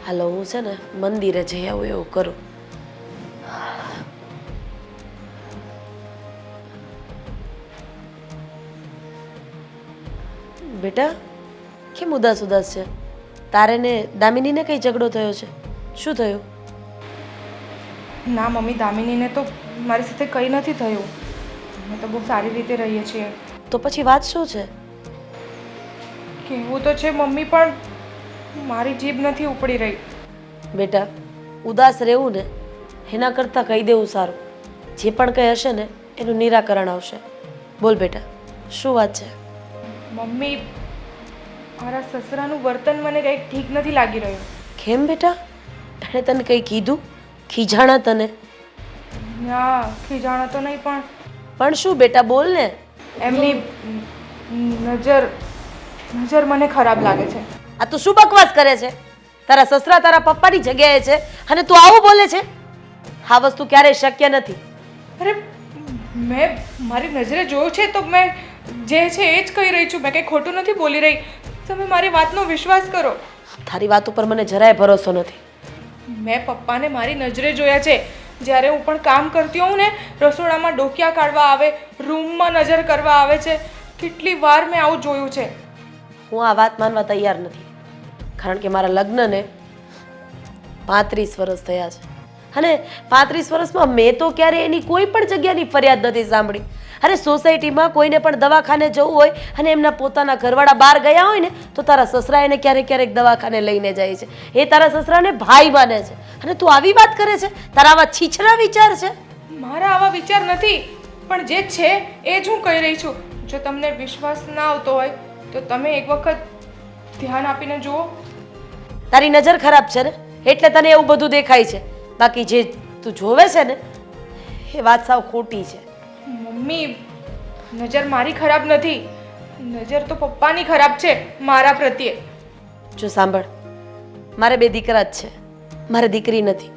હાલો હું છે ને મંદિરે જઈ આવું એવું કરું. બેટા કેમ ઉદાસ ઉદાસ છે? તારે ને દામિનીને કઈ ઝઘડો થયો છે? શું થયું? ના મમ્મી, દામિનીને તો મારી સાથે કંઈ નથી થયું. અમે તો બહુ સારી રીતે રહીએ છીએ. તો પછી વાત શું છે? કહેવું તો છે મમ્મી, પણ મારી જીભ નથી ઉપડી રહી. બેટા ઉદાસ રહેવું ને એના કરતાં કહી દેવું સારું. જે પણ કંઈ હશે ને એનું નિરાકરણ આવશે. બોલ બેટા શું વાત છે? મમ્મી, મારા સસરાનું વર્તન મને કંઈક ઠીક નથી લાગી રહ્યું. કેમ બેટા? એણે તને કંઈ કીધું? ખીજાણા તને? ના, ખીજાણા તો નહીં, પણ શું બેટા બોલ ને. એમની નજર મને ખરાબ લાગે છે. આ તું શું બકવાસ કરે છે? તારા સસરા તારા પપ્પાની જગ્યાએ છે અને તું આવું બોલે છે? આ વસ્તુ ક્યારેય શક્ય નથી. અરે, મેં મારી નજરે જોયું છે તો મેં જે છે એ જ કહી રહી છું. મેં કંઈ ખોટું નથી બોલી રહી. તમે મારી વાતનો વિશ્વાસ કરો. તારી વાત ઉપર મને જરાય ભરોસો નથી. મેં પપ્પાને મારી નજરે જોયા છે. જ્યારે હું પણ કામ કરતી હોઉં ને, રસોડામાં ડોકિયા કાઢવા આવે, રૂમમાં નજર કરવા આવે છે. કેટલી વાર મેં આવું જોયું છે. હું આ વાત માનવા તૈયાર નથી, કારણ કે મારા લગ્નને 35 વર્ષ થયા છે અને 35 વર્ષમાં મેં તો ક્યારે એની કોઈ પણ જગ્યાની ફરિયાદ નથી સાંભળી. અરે સોસાયટીમાં કોઈને પણ દવાખાને જવું હોય અને એમના પોતાના ઘરવાળા બહાર ગયા હોય ને તો તારા સસરા એને ક્યારેક ક્યારેક દવાખાને લઈને જાય છે. એ તારા સસરાને ભાઈ માને છે અને તું આવી વાત કરે છે? તારા આવા છીછરા વિચાર છે? મારા આવા વિચાર નથી, પણ જે છે એ જ હું કહી રહી છું. જો તમને વિશ્વાસ ના આવતો હોય તો તમે એક વખત ધ્યાન આપીને જુઓ. તારી નજર ખરાબ છે ને એટલે તને એવું બધું દેખાય છે. બાકી જે તું જોવે છે ને એ વાત સાવ ખોટી છે. મમ્મી, નજર મારી ખરાબ નથી. નજર તો પપ્પાની ખરાબ છે મારા પ્રત્યે. જો સાંભળ, મારે 2 દીકરા જ છે, મારે દીકરી નથી.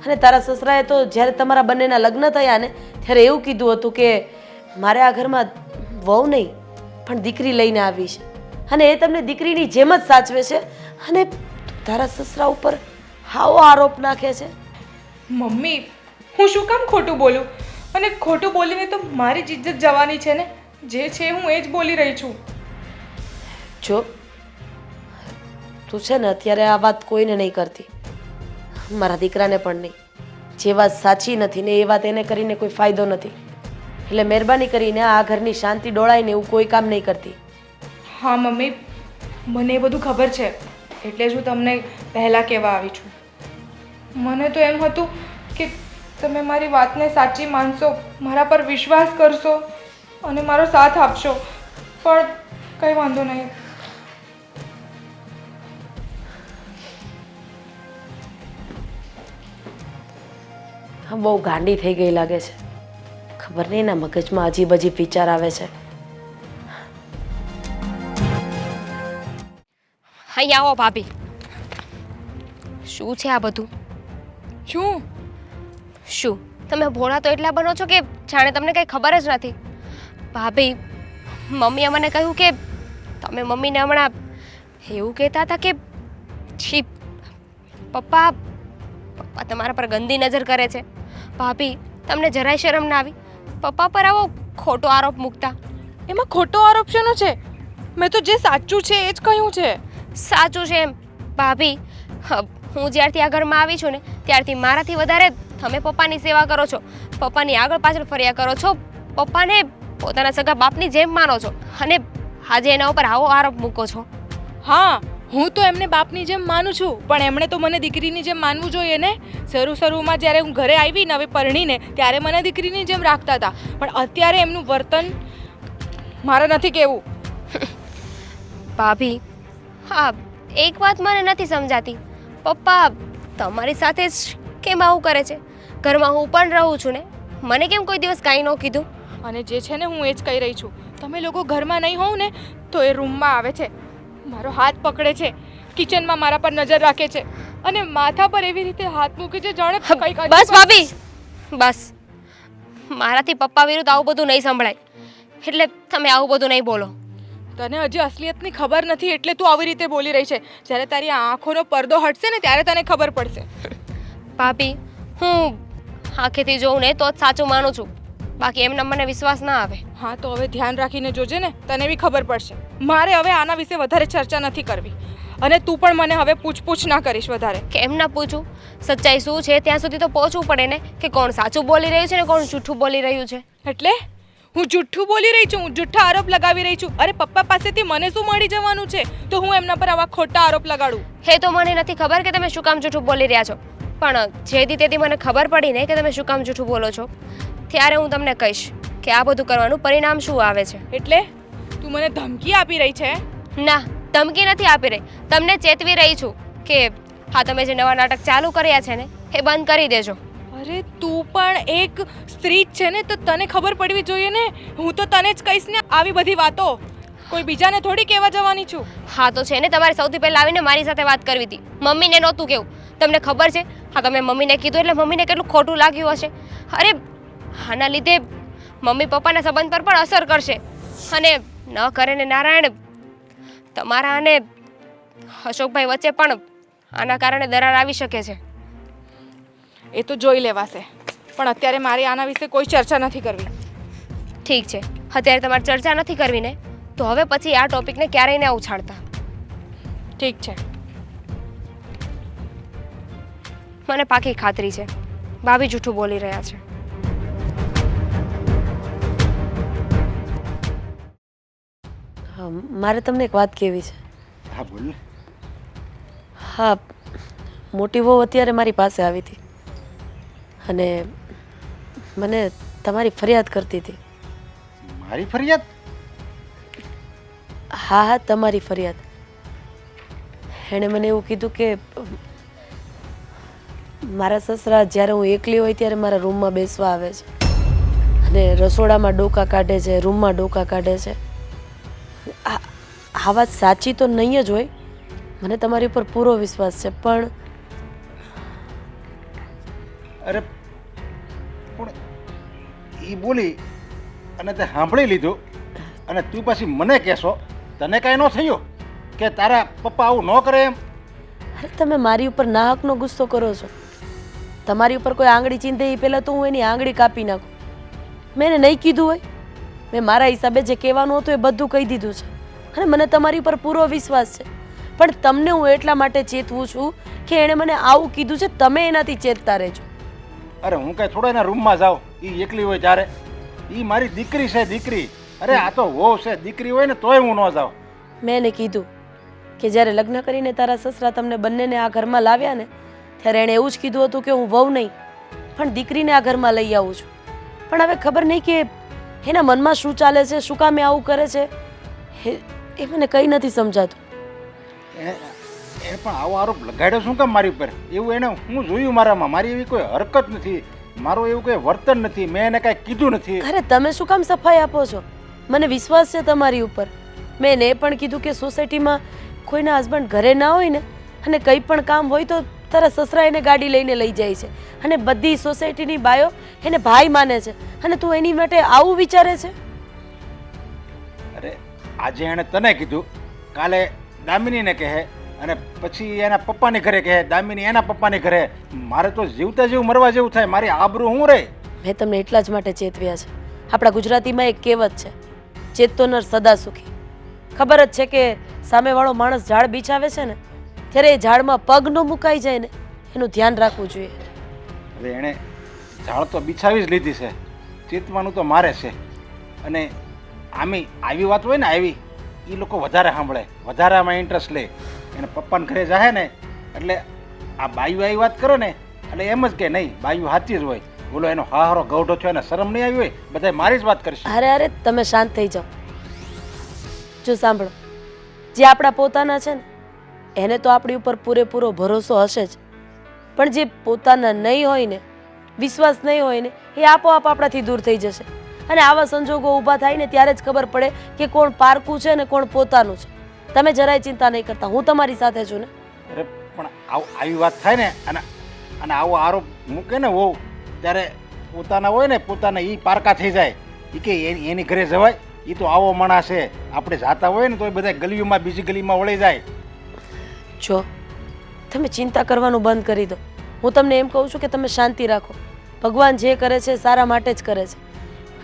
અને તારા સસરાએ તો જ્યારે તમારા બંનેના લગ્ન થયા ને ત્યારે એવું કીધું હતું કે મારે આ ઘરમાં વહુ નહીં પણ દીકરી લઈને આવી છે અને એ તમને દીકરીની જેમ જ સાચવે છે અને તારા સસરા ઉપર આવો આરોપ નાખે છે. મમ્મી, હું શું કામ ખોટું બોલું? અને ખોટું બોલીને તો મારી જ ઇજ્જત જવાની છે ને. જે છે હું એ જ બોલી રહી છું. જો તું છે ને અત્યારે આ વાત કોઈને નહીં કરતી, મારા દીકરાને પણ નહીં. જે વાત સાચી નથી ને એ વાત એને કરીને કોઈ ફાયદો નથી. એટલે મહેરબાની કરીને આ ઘરની શાંતિ ડોળાઈને એવું કોઈ કામ નહીં કરતી. હા મમ્મી, મને એ બધું ખબર છે, એટલે જ હું તમને પહેલાં કહેવા આવી છું. મને તો એમ હતું કે તમે મારી વાતને સાચી માનશો, મારા પર વિશ્વાસ કરશો અને મારો સાથ આપશો, પણ કંઈ વાંધો નહીં. હા, બહુ ગાંડી થઈ ગઈ લાગે છે. ખબર નહીં એના મગજમાં અજીબ અજીબ વિચાર આવે છે. અહીં આવો ભાભી. શું છે આ બધું? શું તમે ભોળા તો એટલા બનો છો કે જાણે તમને કંઈ ખબર જ નથી. ભાભી, મમ્મીએ મને કહ્યું કે તમે મમ્મીને હમણાં એવું કહેતા હતા કે છી પપ્પા તમારા પર ગંદી નજર કરે છે. ભાભી, તમને જરાય શરમ ના આવી પપ્પા પર આવો ખોટો આરોપ મૂકતા? એમાં ખોટો આરોપ શેનો છે? મેં તો જે સાચું છે એ જ કહ્યું છે. સાચું છે એમ? ભાભી, હું જ્યારથી આ ઘરમાં આવી છું ને ત્યારથી મારાથી વધારે તમે પપ્પાની સેવા કરો છો, પપ્પાની આગળ પાછળ ફર્યા કરો છો, પપ્પાને પોતાના સગા બાપની જેમ માનો છો અને આજે એના ઉપર આવો આરોપ મૂકો છો. હા, હું તો એમને બાપની જેમ માનું છું, પણ એમણે તો મને દીકરીની જેમ માનવું જોઈએ ને. શરૂમાં જ્યારે હું ઘરે આવી નવી પરણીને ત્યારે મને દીકરીની જેમ રાખતા હતા, પણ અત્યારે એમનું વર્તન મારે નથી કહેવું. ભાભી, હા, એક વાત મને નથી સમજાતી. પપ્પા તમારી સાથે જ કેમ આવું કરે છે? ઘરમાં હું પણ રહું છું ને, મને કેમ કોઈ દિવસ કાંઈ ન કીધું? અને જે છે ને હું એ જ કહી રહી છું. તમે લોકો ઘરમાં નહીં હોવ ને તો એ રૂમમાં આવે છે, મારો હાથ પકડે છે, કિચનમાં મારા પર નજર રાખે છે અને માથા પર એવી રીતે હાથ મૂકે છે જાણે કંઈક. બસ ભાભી, બસ. મારાથી પપ્પા વિરુદ્ધ આવું બધું નહીં સંભળાય, એટલે તમે આવું બધું નહીં બોલો. તને હજી અસલિયતની ખબર નથી એટલે તું આવી રીતે બોલી રહી છે. જ્યારે તારી આંખોનો પડદો હટશે ને ત્યારે તને ખબર પડશે. ભાભી, હું આંખેથી જોઉં ને તો જ સાચું માનું છું, બાકી એમને મને વિશ્વાસ ના આવે. હા તો હવે ધ્યાન રાખીને જોજે ને, તને બી ખબર પડશે. મારે હવે આના વિશે વધારે ચર્ચા નથી કરવી અને તું પણ મને હવે પૂછપૂછ ના કરીશ વધારે. કેમ ના પૂછું? સચ્ચાઈ શું છે ત્યાં સુધી તો પહોંચવું પડે ને, કે કોણ સાચું બોલી રહ્યું છે ને કોણ જૂઠું બોલી રહ્યું છે. એટલે હું જુઠ્ઠું બોલી રહી છું, હું જુઠ્ઠા આરોપ લગાવી રહી છું. અરે પપ્પા પાસેથી મને શું મળી જવાનું છે તો હું એમના પર આવા ખોટા આરોપ લગાડું? હે તો મને નથી ખબર કે તમે શું કામ જૂઠું બોલી રહ્યા છો, પણ જેથી તેથી મને ખબર પડી ને કે તમે શું કામ જૂઠું બોલો છો, ત્યારે હું તમને કહીશ કે આ બધું કરવાનું પરિણામ શું આવે છે. એટલે તું મને ધમકી આપી રહી છે? ના, ધમકી નથી આપી રહી, તમને ચેતવી રહી છું કે હા તમે જે નવા નાટક ચાલુ કર્યા છે ને એ બંધ કરી દેજો. અરે તું પણ એક સ્ત્રી જ છે ને, તો તને ખબર પડવી જોઈએ ને. હું તો તને જ કહીશ ને આવી બધી વાતો, કોઈ બીજાને થોડી કહેવા જવાની છું. હા તો છે ને, તમારે સૌથી પહેલા આવીને મારી સાથે વાત કરવી હતી, મમ્મીને નહોતું કેવું. તમને ખબર છે, હા તમે મમ્મીને કીધું એટલે મમ્મીને કેટલું ખોટું લાગ્યું હશે. અરે આના લીધે મમ્મી પપ્પાના સંબંધ પર પણ અસર કરશે, અને ન કરે ને નારાયણ તમારા અને અશોકભાઈ વચ્ચે પણ આના કારણે દરાર આવી શકે છે. એ તો જોઈ લેવાશે, પણ અત્યારે મારે આના વિશે કોઈ ચર્ચા નથી કરવી. ઠીક છે, અત્યારે તમારે ચર્ચા નથી કરવી ને, તો હવે પછી આ ટોપિકને ક્યારેય ના ઉછાળતા. ઠીક છે. મને પાકી ખાતરી છે ભાભી જૂઠું બોલી રહ્યા છે. હા, મારે તમને એક વાત કહેવી છે. હા બોલ. હા, મોટી વહુ અત્યારે મારી પાસે આવી હતી અને મને તમારી ફરિયાદ કરતી હતી. મારી ફરિયાદ? હા હા, તમારી ફરિયાદ. એણે મને એવું કીધું કે મારા સસરા જ્યારે હું એકલી હોય ત્યારે મારા રૂમમાં બેસવા આવે છે અને રસોડામાં ડોકા કાઢે છે, રૂમમાં ડોકા કાઢે છે. આ વાત સાચી તો નહીં જ હોય, મને તમારી ઉપર પૂરો વિશ્વાસ છે, પણ અરે પણ એ બોલી અને તે સાંભળી લીધું અને તું પછી મને કહેશો તને કાંઈ ન થયું કે તારા પપ્પા આવું ન કરે એમ? અરે તમે મારી ઉપર નાહકનો ગુસ્સો કરો છો. તમારી ઉપર કોઈ આંગળી ચીંધે એ પહેલાં તો હું એની આંગળી કાપી નાખું. મેં એને નહીં કીધું હોય, મેં મારા હિસાબે જે કહેવાનું હતું એ બધું કહી દીધું છે અને મને તમારી ઉપર પૂરો વિશ્વાસ છે. પણ તમને હું એટલા માટે ચેતવું છું કે એણે મને આવું કીધું છે, તમે એનાથી ચેતતા રહેજો. અરે હું કાંઈ થોડા એના રૂમમાં જાઉં, એ એકલી હોય ત્યારે? એ મારી દીકરી છે, દીકરી. અરે આ તો વહુ છે, દીકરી હોય ને તોય હું ન જાઉં. મેં એને કીધું કે જ્યારે લગ્ન કરીને તારા સસરા તમને બંનેને આ ઘરમાં લાવ્યા ને ત્યારે એણે એવું જ કીધું હતું કે હું વહુ નહીં પણ દીકરીને આ ઘરમાં લઈ આવું છું. પણ હવે ખબર નહીં કે એના મનમાં શું ચાલે છે, શું કામ એ આવું કરે છે, એ મને કંઈ નથી સમજાતું. એને પણ આવો આરોપ લગાડ્યો શું કામ મારી ઉપર? એવું એને હું જોયું મારામાં? મારી એવી કોઈ હરકત નથી, મારું એવું કોઈ વર્તન નથી, મેં એને કાંઈ કીધું નથી. અરે તમે શું કામ સફાઈ આપો છો? મને વિશ્વાસ છે તમારી ઉપર. મેં એને એ પણ કીધું કે સોસાયટીમાં કોઈના હસબન્ડ ઘરે ના હોય ને અને કંઈ પણ કામ હોય તો તારા સસરા એને ગાડી લઈને લઈ જાય છે અને બધી સોસાયટીની બાયો એને ભાઈ માને છે અને તું એની માટે આવું વિચારે છે? અરે આજે એણે તને કીધું, કાલે દામિનીને કહે અને પછી એના પપ્પાને ઘરે કહે, દામિની એના પપ્પાને ઘરે. મારે તો જીવતા જેવું મરવા જેવું થાય, મારી આબરૂ શું રહે? મેં તમને એટલા જ માટે ચેતવ્યા છે. આપણા ગુજરાતીમાં એક કહેવત છે, ચેતતો નર સદા સુખી. ખબર જ છે કે સામેવાળો માણસ ઝાડ બિછાવે છે ને ત્યારે એ ઝાડમાં પગ ન મુકાઈ જાય ને એનું ધ્યાન રાખવું જોઈએ. હવે એણે ઝાડ તો બિછાવી જ લીધી છે, ચેતવાનું તો મારે છે. અને આમી આવી વાત હોય ને આવી, એ લોકો વધારે સાંભળે, વધારે આમાં ઇન્ટરેસ્ટ લે. એને પપ્પાને ઘરે જાય ને એટલે આ બાયુ આવી વાત કરે ને એટલે એમ જ કે નહીં બાયુ સાચી જ હોય, બોલો એનો હારો ગૌઢો થયો એને શરમ નહીં આવી હોય, બધા મારી જ વાત કરશે. અરે અરે તમે શાંત થઈ જાઓ. જો સાંભળો, જે આપણા પોતાના છે ને એને તો આપણી ઉપર પૂરેપૂરો ભરોસો હશે જ, પણ જે પોતાના નહીં હોય ને, વિશ્વાસ નહીં હોય ને, એ આપોઆપ આપણાથી દૂર થઈ જશે. અને આવા સંજોગો ઊભા થાય ને ત્યારે જ ખબર પડે કે કોણ પારકું છે ને કોણ પોતાનું છે. તમે જરાય ચિંતા નહીં કરતા, હું તમારી સાથે છું ને. અરે પણ આવી વાત થાય ને અને આવો આરોપ મૂકે ને હોવ ત્યારે પોતાના હોય ને પોતાના એ પારકા થઈ જાય. એ કે એની ઘરે જવાય, એ તો આવો માણસ છે, આપણે જાતા હોય ને તો બધા ગલીઓમાં બીજી ગલીમાં વળી જાય. જો તમે ચિંતા કરવાનું બંધ કરી દો. હું તમને એમ કહું છું કે તમે શાંતિ રાખો. ભગવાન જે કરે છે સારા માટે જ કરે છે.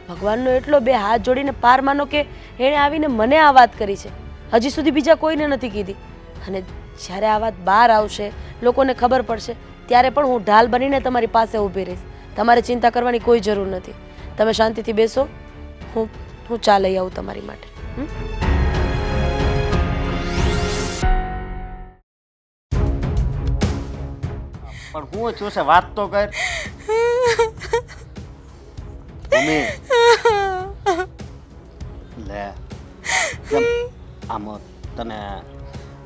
ભગવાનનો એટલો બે હાથ જોડીને પાર માનો કે એણે આવીને મને આ વાત કરી છે, હજી સુધી બીજા કોઈને નથી કીધી. અને જ્યારે આ વાત બહાર આવશે, લોકોને ખબર પડશે, ત્યારે પણ હું ઢાલ બનીને તમારી પાસે ઊભી રહીશ. તમારે ચિંતા કરવાની કોઈ જરૂર નથી. તમે શાંતિથી બેસો, હું ચા લઈ આવું તમારી માટે. પણ હું છું છે વાત તો કર મમ્મી. લે કેમ આમ તને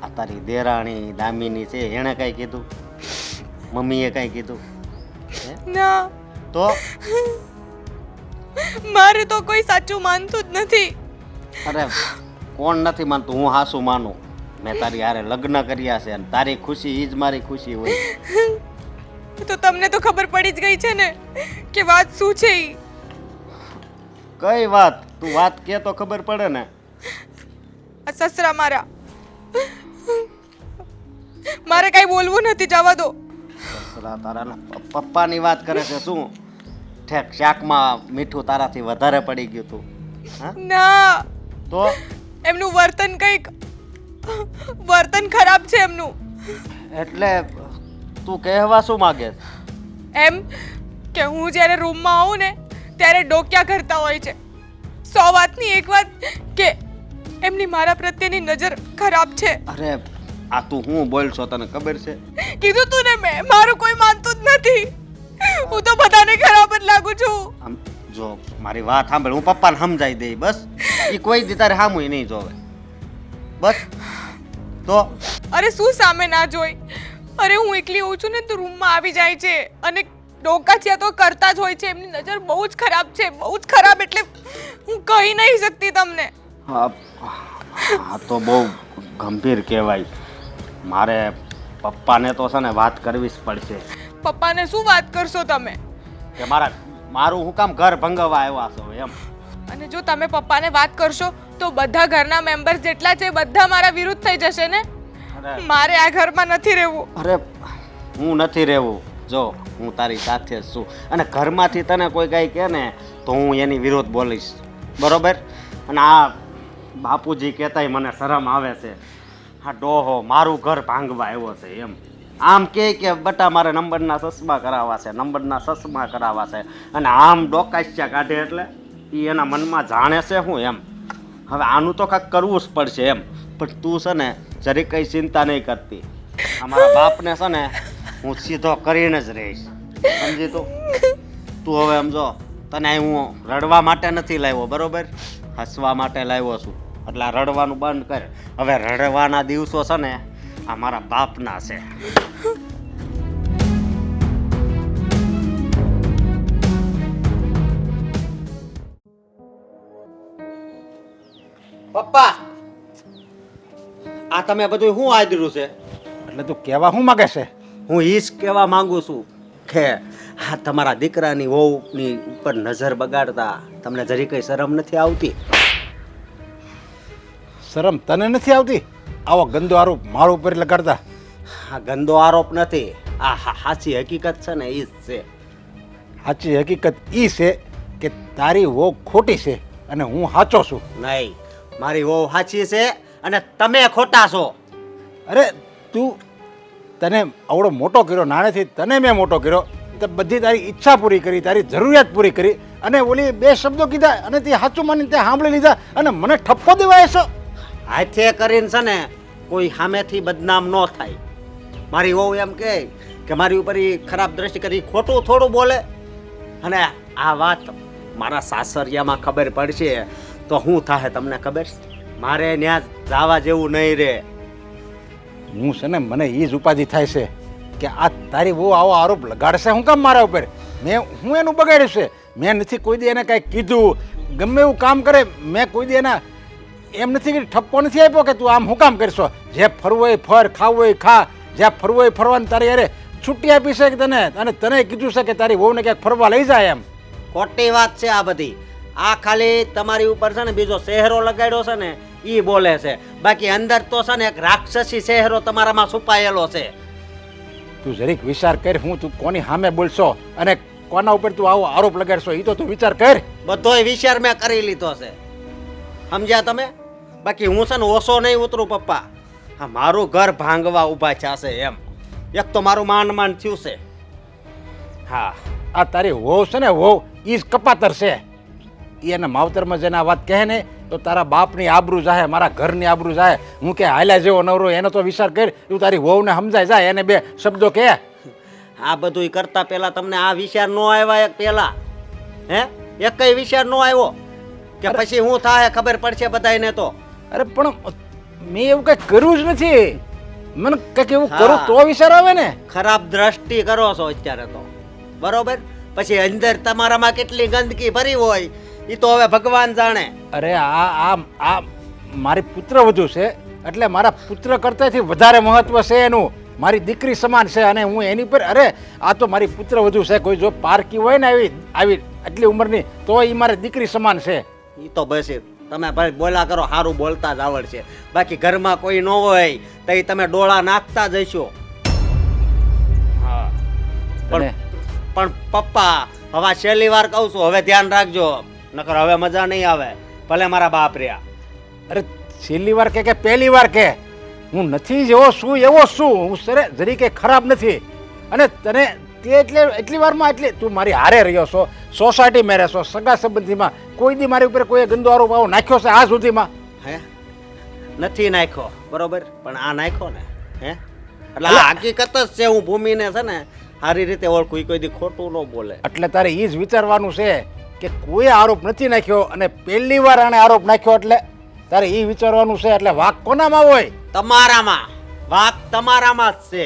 આ તારી દેરાણી દામિની છે એણે કઈ કીધું? મમ્મીએ કઈ કીધું? ના, તો મારે તો કોઈ સાચું માનતું જ નથી. અરે કોણ નથી માનતું? હું હાસું માનું. મેં તારી હારે લગ્ન કર્યા છે અને તારી ખુશી ઈ જ મારી ખુશી હોય. તો તમને તો ખબર પડી જ ગઈ છે ને કે વાત શું છે ઈ. કઈ વાત? તું વાત કે તો ખબર પડે ને. આ સસરા મારા, મારે કઈ બોલવું નથી, જવા દો. સસરા તારા પપ્પાની વાત કરે છે શું? ઠેક શાકમાં મીઠું તારાથી વધારે પડી ગયું તું? હા ના, તો એમનું વર્તન ખરાબ છે એમનું. એટલે તું કહેવા શું માંગે? એમ કે હું જ્યારે રૂમમાં આવું ને ત્યારે ડોક્યા કરતા હોય છે. 100 વાતની એક વાત કે એમની મારા પ્રત્યેની નજર ખરાબ છે. અરે આ તું હું બોલશો તને ખબર છે? કીધું તું ને મેં, મારું કોઈ માનતું જ નથી. હું તો બધાને ખરાબ જ લાગુ છું. આમ જો મારી વાત સાંભળ, હું પપ્પાને સમજાઈ દઈ બસ. એ કોઈ દી તારે સામું નહીં જોવે બસ. તો અરે શું સામે ના જોઈ? અરે હું એકલી હોઉં છું ને તો રૂમમાં આવી જાય છે અને ડોકા છે તો કરતા જ હોય છે. એમની નજર બહુ જ ખરાબ છે, બહુ જ ખરાબ, એટલે હું કહી નહીં શકતી તમને. આ તો બહુ ગંભીર કહેવાય. મારે પપ્પાને તો છે ને વાત કરવી જ પડશે. પપ્પાને શું વાત કરશો તમે? કે મારું હું કામ ઘર ભંગવા આવ્યા છો એમ? અને જો તમે પપ્પાને વાત કરશો તો બધા ઘરના મેમ્બર્સ જેટલા છે બધા મારા વિરુદ્ધ થઈ જશે ને. મારે આ ઘરમાં નથી રહેવું. અરે હું નથી રહેવું. જો હું તારી સાથે જ છું અને ઘરમાંથી તને કોઈ કાંઈ કહે ને તો હું એની વિરોધ બોલીશ, બરોબર? અને આ બાપુજી કહેતાય મને શરમ આવે છે. આ ડોહો મારું ઘર ભાંગવા આવ્યો છે એમ. આમ કે બટા મારે નંબરના ચશ્મા કરાવવા છે, નંબરના ચશ્મા કરાવવા છે, અને આમ ડોકાસ્યા કાઢે એટલે એ એના મનમાં જાણે છે હું એમ. હવે આનું તો કાંઈક કરવું જ પડશે એમ. પણ તું છે ને જરી કંઈ ચિંતા નહીં કરતી. અમારા બાપને છે ને હું સીધો કરીને જ રહીશ, સમજી તું? હવે સમજો તને હું રડવા માટે નથી લાવ્યો, બરોબર? હસવા માટે લાવ્યો છું. એટલે આ રડવાનું બંધ કર. હવે રડવાના દિવસો છે ને આ મારા બાપના છે. પપ્પા આ તમે બધું શું આદર્યું છે? એટલે તું કહેવા શું માગે છે? હું ઈ જ કહેવા માંગુ છું કે આ તમારા દીકરાની વહુની ઉપર નજર બગાડતા તમને જરી કઈ શરમ નથી આવતી? શરમ તને નથી આવતી? આવો ગંદો આરોપ મારા ઉપર લગાડતા? આ ગંદો આરોપ નથી, આ સાચી હકીકત છે ને ઈ જ છે. સાચી હકીકત ઈ છે કે તારી વહુ ખોટી છે અને હું સાચો છું. નહીં, મારી વહુ સાચી છે અને તમે ખોટા છો. અરે તું, તને આવડો મોટો કર્યો, નાનેથી તને મેં મોટો કર્યો, તો બધી તારી ઈચ્છા પૂરી કરી, તારી જરૂરિયાત પૂરી કરી, અને ઓલી બે શબ્દો કીધા અને તે સાચું માની તે સાંભળી લીધા અને મને ઠપકો દેવાય છો. હાથે કરીને છે ને કોઈ સામેથી બદનામ ન થાય. મારી વહુ એમ કહે કે મારી ઉપર ઈ ખરાબ દ્રષ્ટિ કરી, ખોટું થોડું બોલે. અને આ વાત મારા સાસરિયામાં ખબર પડશે તો શું થાય તમને ખબર છે? મારે ત્યાં જવા જેવું નહીં રે. હું છે ને મને એ જ ઉપાધિ થાય છે કે આ તારી બહુ આવો આરોપ લગાડશે હું કામ મારા ઉપર? હું એનું બગાડ્યું છે? મેં નથી કોઈ દી એને કાંઈ કીધું. ગમે એવું કામ કરે મેં કોઈ દી એના એમ નથી કે ઠપકો નથી આપ્યો કે તું આમ શું કામ કરશો. જે ફરવું હોય ફર, ખાવું હોય ખા, જ્યાં ફરવું હોય ફરવાની તારી અરે છૂટી આપી છે કે તને, અને તને કીધું છે કે તારી વહુને ક્યાંક ફરવા લઈ જાય એમ. ખોટી વાત છે આ બધી. આ ખાલી તમારી ઉપર છે ને બીજો ચહેરો લગાડ્યો છે ને ઈ બોલે છે, બાકી અંદર તો છે ને એક રાક્ષસી ચહેરો તમારામાં છુપાયેલો છે. તું જરીક વિચાર કર, હું તું કોની સામે બોલશો અને કોના ઉપર તું આવો આરોપ લગાડશો એ તો તું વિચાર કર. બધોય વિચાર મેં કરી લીધો છે, સમજ્યા તમે? બાકી હું છે ને ઓછો નહીં ઉતરું પપ્પા. હા, મારું ઘર ભાંગવા ઊભા છે એમ. એક તો મારું માંડ થયું છે. હા, આ તારી વહુ છે ને, વહુ ઈ જ કપાતર છે. ઈ એના માવતરમાં જઈને આ વાત કહે ને તો તારા બાપની આબરૂ જાય, મારા ઘરની આબરૂ જાય. હું કે હાલ્યા જેવો નવરો, એનો તો વિચાર કર. તું તારી વહુને સમજાય જાય, એને બે શબ્દો કહે. આ બધું કરતા પહેલા તમને આ વિચાર ન આવ્યા? એક પહેલા એક કઈ વિચાર ન આવ્યો કે પછી હું થાય ખબર પડશે બધાને? તો અરે પણ મેં એવું કઈ કર્યું જ નથી. મને કઈક એવું હા. કરું તો વિચાર આવે ને. ખરાબ દ્રષ્ટિ કરો છો અત્યારે તો, બરોબર? પછી અંદર તમારામાં કેટલી ગંદકી ભરી હોય એ તો હવે ભગવાન જાણે. અરે આ મારી પુત્ર વધુ છે, એટલે મારા પુત્ર કરતાંથી વધારે મહત્વ છે એનું. મારી દીકરી સમાન છે અને હું એની પર, અરે આ તો મારી પુત્ર વધુ છે. કોઈ જો પારકી હોય ને આવી આટલી ઉંમરની તો એ મારી દીકરી સમાન છે. એ તો બસ તમે ભાઈ બોલા કરો, સારું બોલતા જ આવડશે. બાકી ઘરમાં કોઈ ન હોય તો ઈ તમે ડોળા નાખતા જઈશો. હા, તને પણ પપ્પા હવે છેલ્લી વાર કહું છું, હવે ધ્યાન રાખજો, નકર હવે મજા નહીં આવે. ભલે મારા બાપ રહ્યા. અરે છેલ્લી વાર કે પહેલી વાર કે હું નથી જેવો શું એવો શું. હું સરે જરી કે ખરાબ નથી. અને તને તે એટલી વારમાં એટલે તું મારી હારે રહ્યો છો, સોસાયટીમાં રહેશો, સગા સંબંધીમાં કોઈ દી મારી ઉપર કોઈ ગંદો આરોપ આવો નાખ્યો છે આ સુધીમાં? હે, નથી નાખ્યો, બરોબર, પણ આ નાખ્યો ને. એટલે આ હકીકત જ છે. હું ભૂમિને છે ને સારી રીતે ઓળખું, કોઈ દી ખોટું ન બોલે. એટલે તારે એ જ વિચારવાનું છે કે કોઈ આરોપ નથી નાખ્યો અને પહેલી વાર આણે આરોપ નાખ્યો, એટલે તારે એ વિચારવાનું છે. એટલે વાક કોનામાં હોય? તમારામાં વાક, તમારામાં જ છે.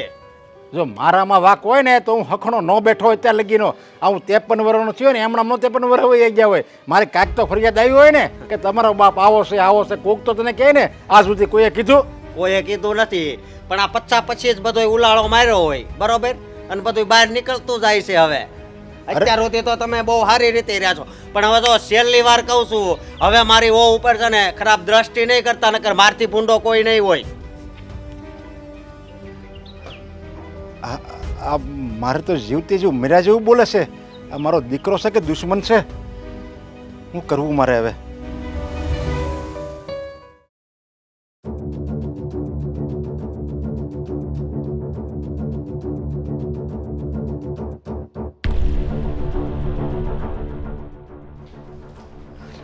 જો મારામાં વાક હોય ને તો હું હખણો ન બેઠો હોય ત્યાં લગીનો. હું 53 વર્ષનો થયો ને હમણાં 53 વર્ષ હોય ગયા હોય. મારે કાંઈક તો ફરિયાદ આવી હોય ને કે તમારો બાપ આવો છે. કોક તો તને કહે ને, આ સુધી કોઈએ કીધું? કોઈએ કીધું નથી, પણ આ 50 પછી જ બધો ઉલાળો માર્યો હોય, બરોબર, અને બધું બહાર નીકળતું જાય છે. હવે અત્યાર સુધી તો તમે બહુ સારી રીતે રહ્યા છો, પણ હવે જો છેલ્લી વાર કહું છું, હવે મારી વો ઉપર છે ને ખરાબ દ્રષ્ટિ નહીં કરતા, નકર મારથી ભૂંડો કોઈ નહીં હોય. આ મારે તો જીવતી જેવું મેરા જેવું બોલે છે. આ મારો દીકરો છે કે દુશ્મન છે? શું કરવું મારે હવે?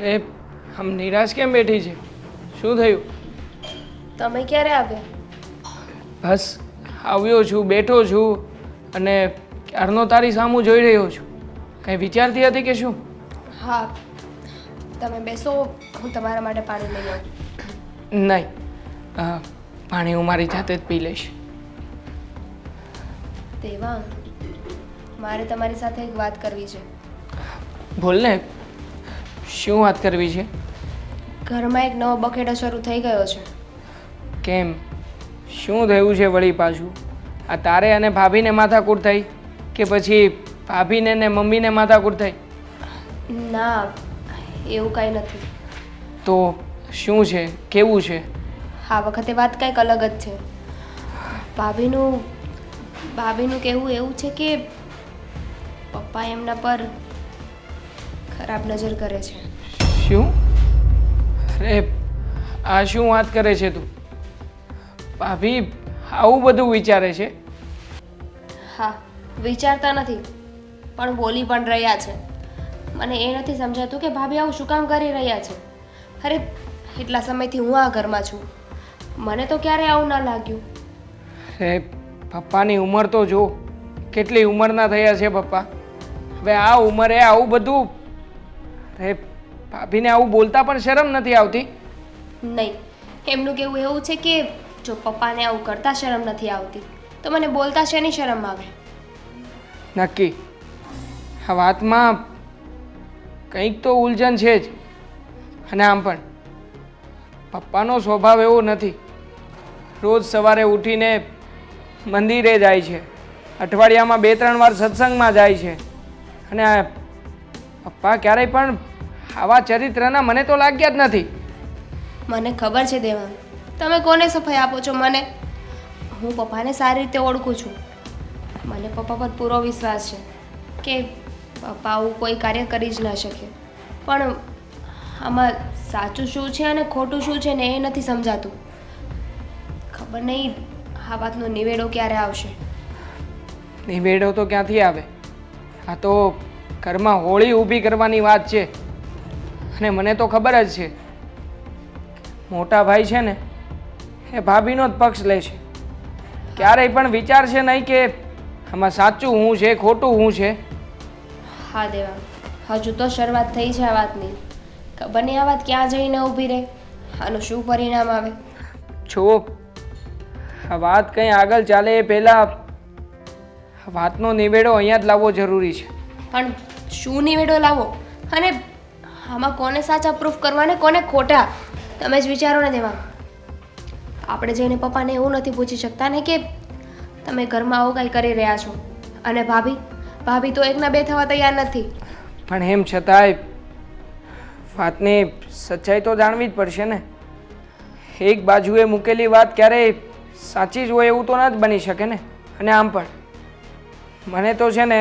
એ આમ નિરાશ કેમ બેઠી છે? શું થયું? તમે ક્યારે આવ્યા? બસ આવ્યો છું, બેઠો છું અને ક્યારનો તારી સામું જોઈ રહ્યો છું. કંઈ વિચારતી હતી કે શું? હા, તમે બેસો, હું તમારા માટે પાણી લઈ આવું. નહીં, પાણી હું મારી જાતે જ પી લઈશ. દેવાંગ, મારે તમારી સાથે એક વાત કરવી છે. બોલ ને, શું વાત કરવી છે? ઘરમાં એક નવો બખેડો શરૂ થઈ ગયો છે. કેમ, શું થયું છે વળી પાછું? આ તારે અને ભાભીને માથાકૂટ થઈ કે પછી ભાભીને ને મમ્મીને માથાકૂટ થઈ? ના, એવું કાંઈ નથી. તો શું છે, કેવું છે? આ વખતે વાત કંઈક અલગ જ છે. ભાભીનું કહેવું એવું છે કે પપ્પા એમના પર ખરાબ નજર કરે છે. શું? અરે આ શું વાત કરે છે તું? ભાભી આવું બધું વિચારે છે? હા, વિચારતા નથી પણ બોલી પણ રહ્યા છે. મને એ નથી સમજાતું કે ભાભી આવું શું કામ કરી રહ્યા છે. અરે એટલા સમયથી હું આ ઘરમાં છું, મને તો ક્યારેય આવું ના લાગ્યું. અરે પપ્પાની ઉંમર તો જો, કેટલી ઉંમરના થયા છે પપ્પા. હવે આ ઉંમરે આવું બધું, અરે ભાભીને આવું બોલતા પણ શરમ નથી આવતી? નહીં, એમનું કહેવું એવું છે કે જો પપ્પાને આવું કરતા શરમ નથી આવતી તો મને બોલતા શેની શરમ આવે? નક્કી આ વાતમાં કંઈક તો ઉલઝન છે જ. અને આમ પણ પપ્પાનો સ્વભાવ એવો નથી. રોજ સવારે ઉઠીને મંદિરે જાય છે, અઠવાડિયામાં 2-3 વાર સત્સંગમાં જાય છે, અને પપ્પા ક્યારેય પણ આવા ચરિત્રના મને તો લાગ્યા જ નથી. મને ખબર છે દેવાંગ, તમે કોને સફાઈ આપો છો મને. હું પપ્પાને સારી રીતે ઓળખું છું. મને પપ્પા પર પૂરો વિશ્વાસ છે કે પપ્પા આવું કોઈ કાર્ય કરી જ ન શકે. પણ આમાં સાચું શું છે અને ખોટું શું છે ને એ નથી સમજાતું. ખબર નહીં આ વાતનો નિવેડો ક્યારે આવશે. નિવેડો તો ક્યાંથી આવે? આ તો ઘરમાં હોળી ઊભી કરવાની વાત છે. અને મને તો ખબર જ છે મોટા ભાઈ છે ને એ ભાભીનો જ પક્ષ લે છે. ક્યારેય પણ વિચારશે નહીં કે આમાં સાચું શું છે ખોટું શું છે. હા દેવાંગ, હજુ તો શરૂઆત થઈ છે આ વાતની. ખબર નહીં આ વાત ક્યાં જઈને ઊભી રહે, આનું શું પરિણામ આવે. જુઓ, આ વાત કંઈ આગળ ચાલે એ પહેલાં વાતનો નિવેડો અહીંયા જ લાવવો જરૂરી છે. પણ શું નિવેડો લાવો અને આમાં કોને સાચા પ્રૂફ કરવા ને કોને ખોટા, તમે જ વિચારો ને દેવાંગ. આપણે જઈને પપ્પાને એવું નથી પૂછી શકતા ને કે તમે ઘરમાં આવું કાંઈ કરી રહ્યા છો. અને ભાભી તો એકના બે થવા તૈયાર નથી. પણ એમ છતાંય વાતની સચ્ચાઈ તો જાણવી જ પડશે ને. એક બાજુએ મૂકેલી વાત ક્યારેય સાચી જ હોય એવું તો ન જ બની શકે ને. અને આમ પણ મને તો છે ને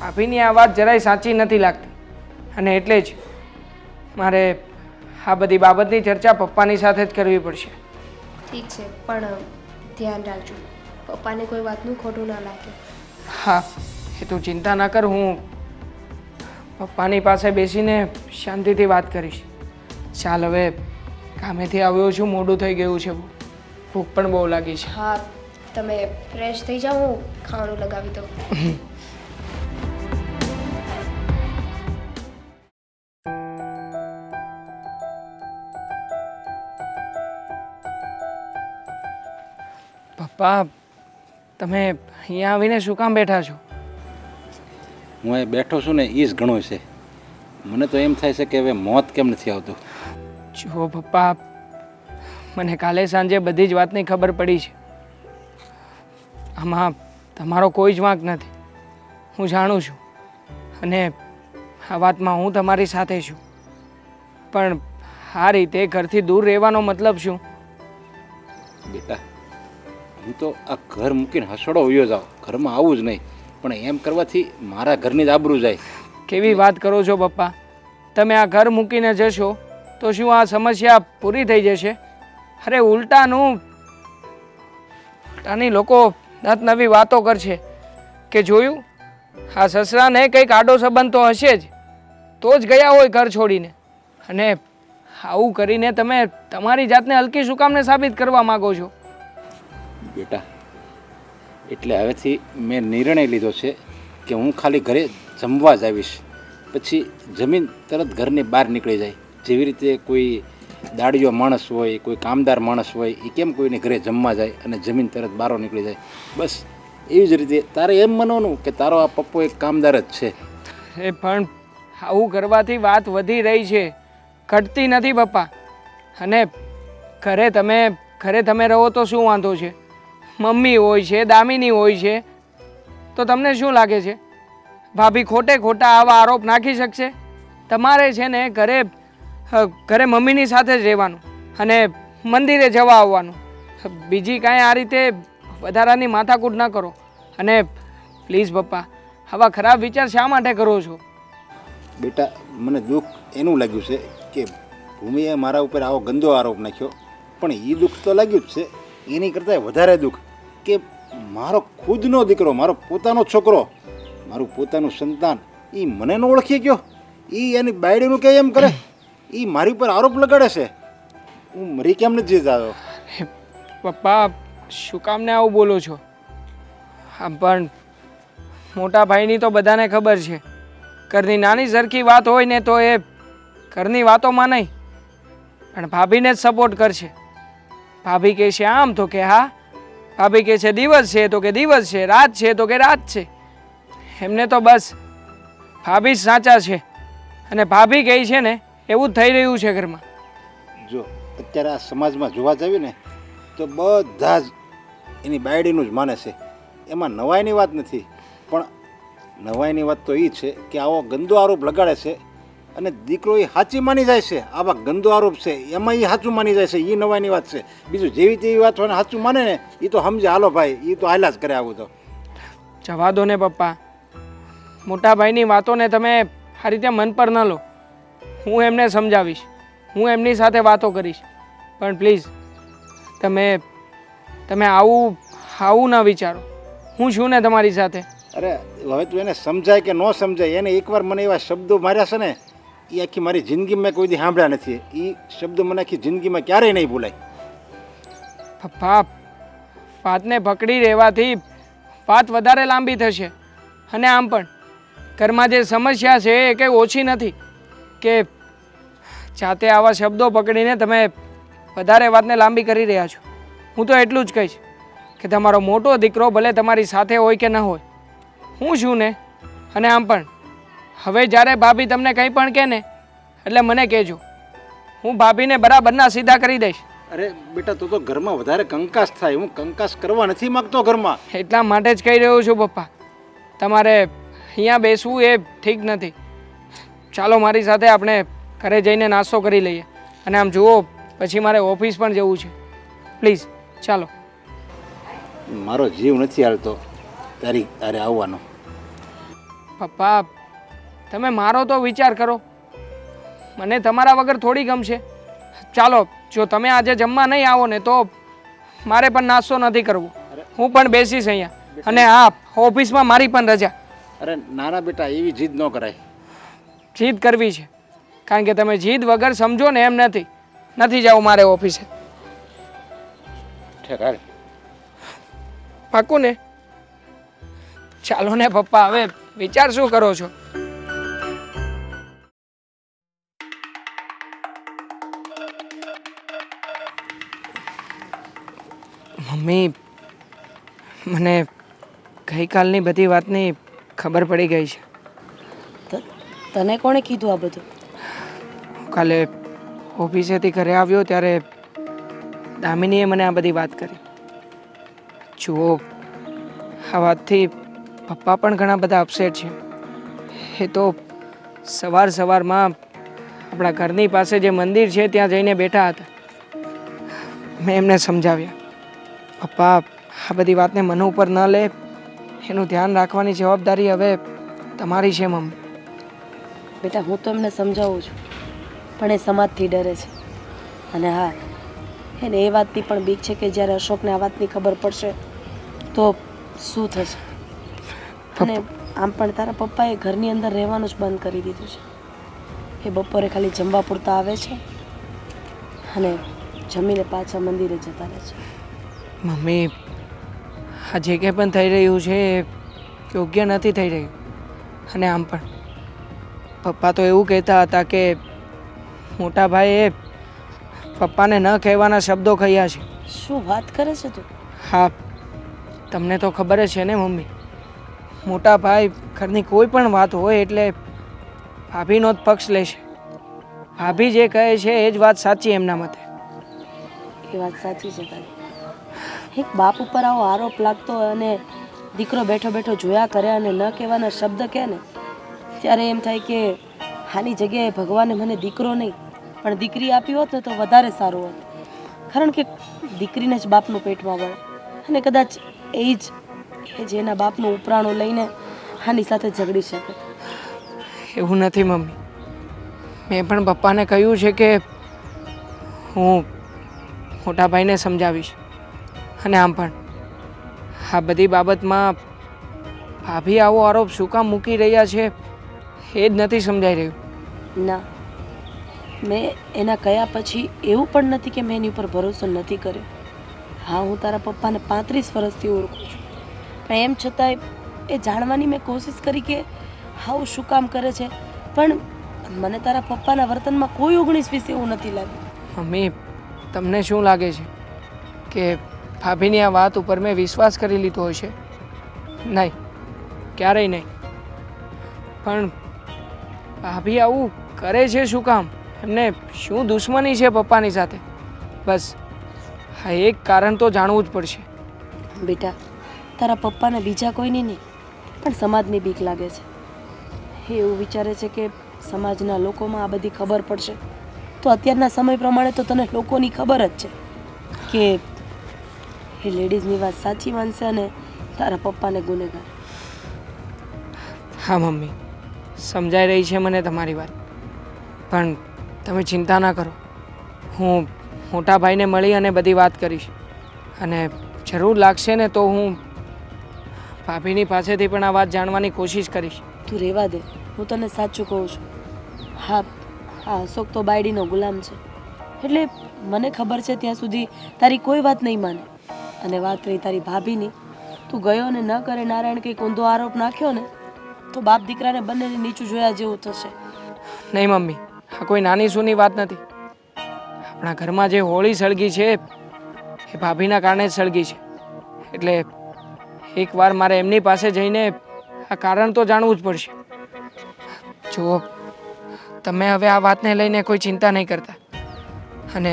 ભાભીની આ વાત જરાય સાચી નથી લાગતી. અને એટલે જ મારે આ બધી બાબતની ચર્ચા પપ્પાની સાથે જ કરવી પડશે. ઠીક છે, પણ ધ્યાન રાખજો પપ્પાને કોઈ વાતનું ખોટું ના લાગે. હા, એ તું ચિંતા ના કર. હું પપ્પાની પાસે બેસીને શાંતિથી વાત કરીશ. ચાલ, હવે કામેથી આવ્યો છું, મોડું થઈ ગયું છે, ભૂખ પણ બહુ લાગી છે. હા, તમે ફ્રેશ થઈ જાઓ, હું ખાવાનું લગાવી દઉં. પપ્પા, તમે અહીંયા આવીને શું કામ બેઠા છો? હું અહીં બેઠો છું ને એ જ ઘણું છે. મને તો એમ થાય છે કે હવે મોત કેમ નથી આવતું. જુઓ પપ્પા, મને કાલે સાંજે બધી જ વાતની ખબર પડી છે. આમાં તમારો કોઈ જ વાંક નથી, હું જાણું છું. અને આ વાતમાં હું તમારી સાથે છું. પણ આ રીતે ઘરથી દૂર રહેવાનો મતલબ શું? બેટા, હું તો આ ઘર મૂકીને હસડો વયો જાઉં, ઘરમાં આવું જ નહીં. પણ એમ કરવાથી મારા ઘરની જ આબરૂ જાય. કેવી વાત કરો છો પપ્પા? તમે આ ઘર મૂકીને જશો તો શું આ સમસ્યા પૂરી થઈ જશે? અરે ઉલટાની લોકો નવી વાતો કરશે કે જોયું, આ સસરાને કંઈક આડો સંબંધ તો હશે જ, તો જ ગયા હોય ઘર છોડીને. અને આવું કરીને તમે તમારી જાતને હલકી શું કામને સાબિત કરવા માગો છો? બેટા, એટલે હવેથી મેં નિર્ણય લીધો છે કે હું ખાલી ઘરે જમવા જ આવીશ. પછી જમીન તરત ઘરની બહાર નીકળી જાય. જેવી રીતે કોઈ દાડિયો માણસ હોય, કોઈ કામદાર માણસ હોય, એ કેમ કોઈને ઘરે જમવા જાય અને જમીન તરત બહાર નીકળી જાય, બસ એવી જ રીતે તારે એમ માનવાનું કે તારો આ પપ્પો એક કામદાર જ છે. એ પણ આવું કરવાથી વાત વધી રહી છે, ઘટતી નથી પપ્પા. અને ઘરે તમે રહો તો શું વાંધો છે? મમ્મી હોય છે, દામિની હોય છે, તો તમને શું લાગે છે ભાભી ખોટા આવા આરોપ નાખી શકશે? તમારે છે ને ઘરે મમ્મીની સાથે જ રહેવાનું અને મંદિરે જવા આવવાનું. બીજી કાંઈ આ રીતે વધારાની માથાકૂટ ન કરો. અને પ્લીઝ પપ્પા, આવા ખરાબ વિચાર શા માટે કરો છો? બેટા, મને દુઃખ એનું લાગ્યું છે કે ભૂમિએ મારા ઉપર આવો ગંદો આરોપ નાખ્યો. પણ એ દુઃખ તો લાગ્યું જ છે. એની કરતાં વધારે દુઃખ કે મારો ખુદનો દીકરો, મારો પોતાનો છોકરો, મારું પોતાનું સંતાન, એ મને ન ઓળખી ગયો. એ એની બાયડીનું કે એમ કરે, એ મારી ઉપર આરોપ લગાડે છે. હું મરી કેમ નથી જતો? પપ્પા, શું કામને આવું બોલો છો? હા, પણ મોટા ભાઈની તો બધાને ખબર છે. ઘરની નાની સરખી વાત હોય ને તો એ ઘરની વાતોમાં નહીં, પણ ભાભીને જ સપોર્ટ કરશે. ભાભી કહે છે આમ તો કે હા, ભાભી કહે છે દિવસ છે તો કે દિવસ છે, રાત છે તો કે રાત છે. એમને તો બસ ભાભી જ સાચા છે. અને ભાભી કહે છે ને એવું જ થઈ રહ્યું છે ઘરમાં. જો અત્યારે આ સમાજમાં જોવા જઈએ ને તો બધા જ એની બાયડીનું જ માને છે. એમાં નવાઈની વાત નથી. પણ નવાઈની વાત તો એ છે કે આવો ગંદો આરોપ લગાડે છે અને દીકરો એ સાચી માની જાય છે. આવા ગંદો આરોપ છે એમાં એ સાચું માની જાય છે, એ નવાની વાત છે. બીજું જેવી તેવી વાત હોય ને સાચું માને ને એ તો સમજે. હાલો ભાઈ, એ તો હાલ્યા જ કરે આવું તો. જવા દો ને પપ્પા, મોટા ભાઈની વાતોને તમે આ રીતે મન પર ન લો. હું એમને સમજાવીશ, હું એમની સાથે વાતો કરીશ, પણ પ્લીઝ તમે આવું ન વિચારો. હું છું ને તમારી સાથે. અરે હવે તું એને સમજાય કે ન સમજાય, એને એકવાર મને એવા શબ્દો માર્યા છે ને, એ આખી મારી જિંદગીમાં મેં કોઈ દી સાંભળ્યા નથી. એ શબ્દો મને આખી જિંદગીમાં ક્યારેય નહીં ભૂલાય. પપ્પા, વાતને પકડી રહેવાથી વાત વધારે લાંબી થશે. અને આમ પણ ઘરમાં જે સમસ્યા છે એ કંઈ ઓછી નથી કે જાતે આવા શબ્દો પકડીને તમે વધારે વાતને લાંબી કરી રહ્યા છો. હું તો એટલું જ કહીશ કે તમારો મોટો દીકરો ભલે તમારી સાથે હોય કે ન હોય, હું છું ને. અને આમ પણ હવે જ્યારે ભાભી તમને કંઈ પણ કહે ને એટલે મને કહેજો, હું ભાભીને બરાબરના સીધા કરી દઈશ. અરે બેટા, તું તો ઘરમાં વધારે કંકાસ થાય. હું કંકાસ કરવા નથી માગતો ઘરમાં. એટલા માટે જ કહી રહ્યો છું પપ્પા, તમારે અહીંયા બેસવું એ ઠીક નથી. ચાલો મારી સાથે આપણે ઘરે જઈને નાસ્તો કરી લઈએ. અને આમ જુઓ, પછી મારે ઓફિસ પણ જવું છે. પ્લીઝ ચાલો. મારો જીવ નથી હાલતો તારી અરે આવવાનો. પપ્પા, તમે મારો તો વિચાર કરો. મને તમારા વગર થોડી ગમશે. ચાલો, જો તમે આજે જમવા નહીં આવો ને તો મારે પણ નાસ્તો નથી કરવો. હું પણ બેસીશ અહીંયા. અને હા, ઓફિસમાં મારી પણ રજા. અરે નાના બેટા, એવી જીદ ન કરાય. જીદ કરવી છે, કારણ કે તમે જીદ વગર સમજો ને એમ નથી જવું મારે ઓફિસે. ઠેક હાલ. પાકું ને? ચાલો ને પપ્પા, હવે વિચાર શું કરો છો? મમ્મી, મને ગઈકાલની બધી વાતની ખબર પડી ગઈ છે. તને કોણે કીધું આ બધું? કાલે ઓફિસેથી ઘરે આવ્યો ત્યારે દામિનીએ મને આ બધી વાત કરી. જુઓ, આ વાતથી પપ્પા પણ ઘણા બધા અપસેટ છે. એ તો સવારમાં આપણા ઘરની પાસે જે મંદિર છે ત્યાં જઈને બેઠા હતા. મેં એમને સમજાવ્યા, પપ્પા આ બધી વાતને મન ઉપર ન લે, એનું ધ્યાન રાખવાની જવાબદારી હવે તમારી છે મમ્મી. બેટા, હું તો એમને સમજાવું છું, પણ એ સમાજથી ડરે છે. અને હા, એને એ વાતની પણ બીક છે કે જ્યારે અશોકને આ વાતની ખબર પડશે તો શું થશે. અને આમ પણ તારા પપ્પાએ ઘરની અંદર રહેવાનું જ બંધ કરી દીધું છે. એ બપોરે ખાલી જમવા પૂરતા આવે છે અને જમીને પાછા મંદિરે જતા રહે છે. મમ્મી, આ જે કંઈ પણ થઈ રહ્યું છે એ યોગ્ય નથી થઈ રહ્યું. અને આમ પણ પપ્પા તો એવું કહેતા હતા કે મોટા ભાઈએ પપ્પાને ન કહેવાના શબ્દો કહ્યા છે. શું વાત કરે છે તું? હા, તમને તો ખબર જ છે ને મમ્મી, મોટા ભાઈ ઘરની કોઈ પણ વાત હોય એટલે ભાભીનો જ પક્ષ લેશે. ભાભી જે કહે છે એ જ વાત સાચી એમના મતે. એ વાત સાચી છે તારી. એક બાપ ઉપર આવો આરોપ લાગતો હોય અને દીકરો બેઠો બેઠો જોયા કરે અને ન કહેવાના શબ્દ કહે ને, ત્યારે એમ થાય કે આની જગ્યાએ ભગવાને મને દીકરો નહીં પણ દીકરી આપી હોત ને તો વધારે સારું હોત. કારણ કે દીકરીને જ બાપનું પેટમાં વળે અને કદાચ એ જ કે જેના બાપનું ઉપરાણું લઈને આની સાથે ઝઘડી શકે. એવું નથી મમ્મી, મેં પણ પપ્પાને કહ્યું છે કે હું મોટા ભાઈને સમજાવીશ. અને આમ પણ આ બધી બાબતમાં ભાભી આવો આરોપ શું કામ મૂકી રહ્યા છે એ જ નથી સમજાઈ રહ્યું. ના, મેં એના કયા પછી એવું પણ નથી કે મેં એની ઉપર ભરોસો નથી કર્યો. હા, હું તારા પપ્પાને 35 વર્ષથી ઓળખું છું, પણ એમ છતાંય એ જાણવાની મેં કોશિશ કરી કે આવું શું કામ કરે છે. પણ મને તારા પપ્પાના વર્તનમાં કોઈ 19-20 એવું નથી લાગ્યું. મમ્મી, તમને શું લાગે છે કે ભાભીની આ વાત ઉપર મેં વિશ્વાસ કરી લીધો હશે? નહીં, ક્યારેય નહીં. પણ ભાભી આવું કરે છે શું કામ? એમને શું દુશ્મની છે પપ્પાની સાથે? બસ હા, એક કારણ તો જાણવું જ પડશે. બેટા, તારા પપ્પાને બીજા કોઈની નહીં પણ સમાજની બીક લાગે છે. એ એવું વિચારે છે કે સમાજના લોકોમાં આ બધી ખબર પડશે તો અત્યારના સમય પ્રમાણે તો તને લોકોની ખબર જ છે કે એ લેડીઝની વાત સાચી માનશે અને તારા પપ્પાને ગુનેગાર. હા મમ્મી, સમજાઈ રહી છે મને તમારી વાત, પણ તમે ચિંતા ના કરો. હું મોટા ભાઈને મળી અને બધી વાત કરીશ, અને જરૂર લાગશે ને તો હું ભાભીની પાસેથી પણ આ વાત જાણવાની કોશિશ કરીશ. તું રહેવા દે, હું તને સાચું કહું છું. હા હા, અશોક તો બાયડીનો ગુલામ છે, એટલે મને ખબર છે ત્યાં સુધી તારી કોઈ વાત નહીં માને. અને વાત રહી તારી ભાભીની, તું ગયો ને ન કરે નારાયણ કંઈક ઊંધો આરોપ નાખ્યો ને તો બાપ દીકરાને બંનેને નીચું જોયા જેવું થશે. નહીં મમ્મી, આ કોઈ નાની સૂની વાત નથી. આપણા ઘરમાં જે હોળી સળગી છે એ ભાભીના કારણે જ સળગી છે, એટલે એકવાર મારે એમની પાસે જઈને આ કારણ તો જાણવું જ પડશે. જુઓ, તમે હવે આ વાતને લઈને કોઈ ચિંતા નહીં કરતા, અને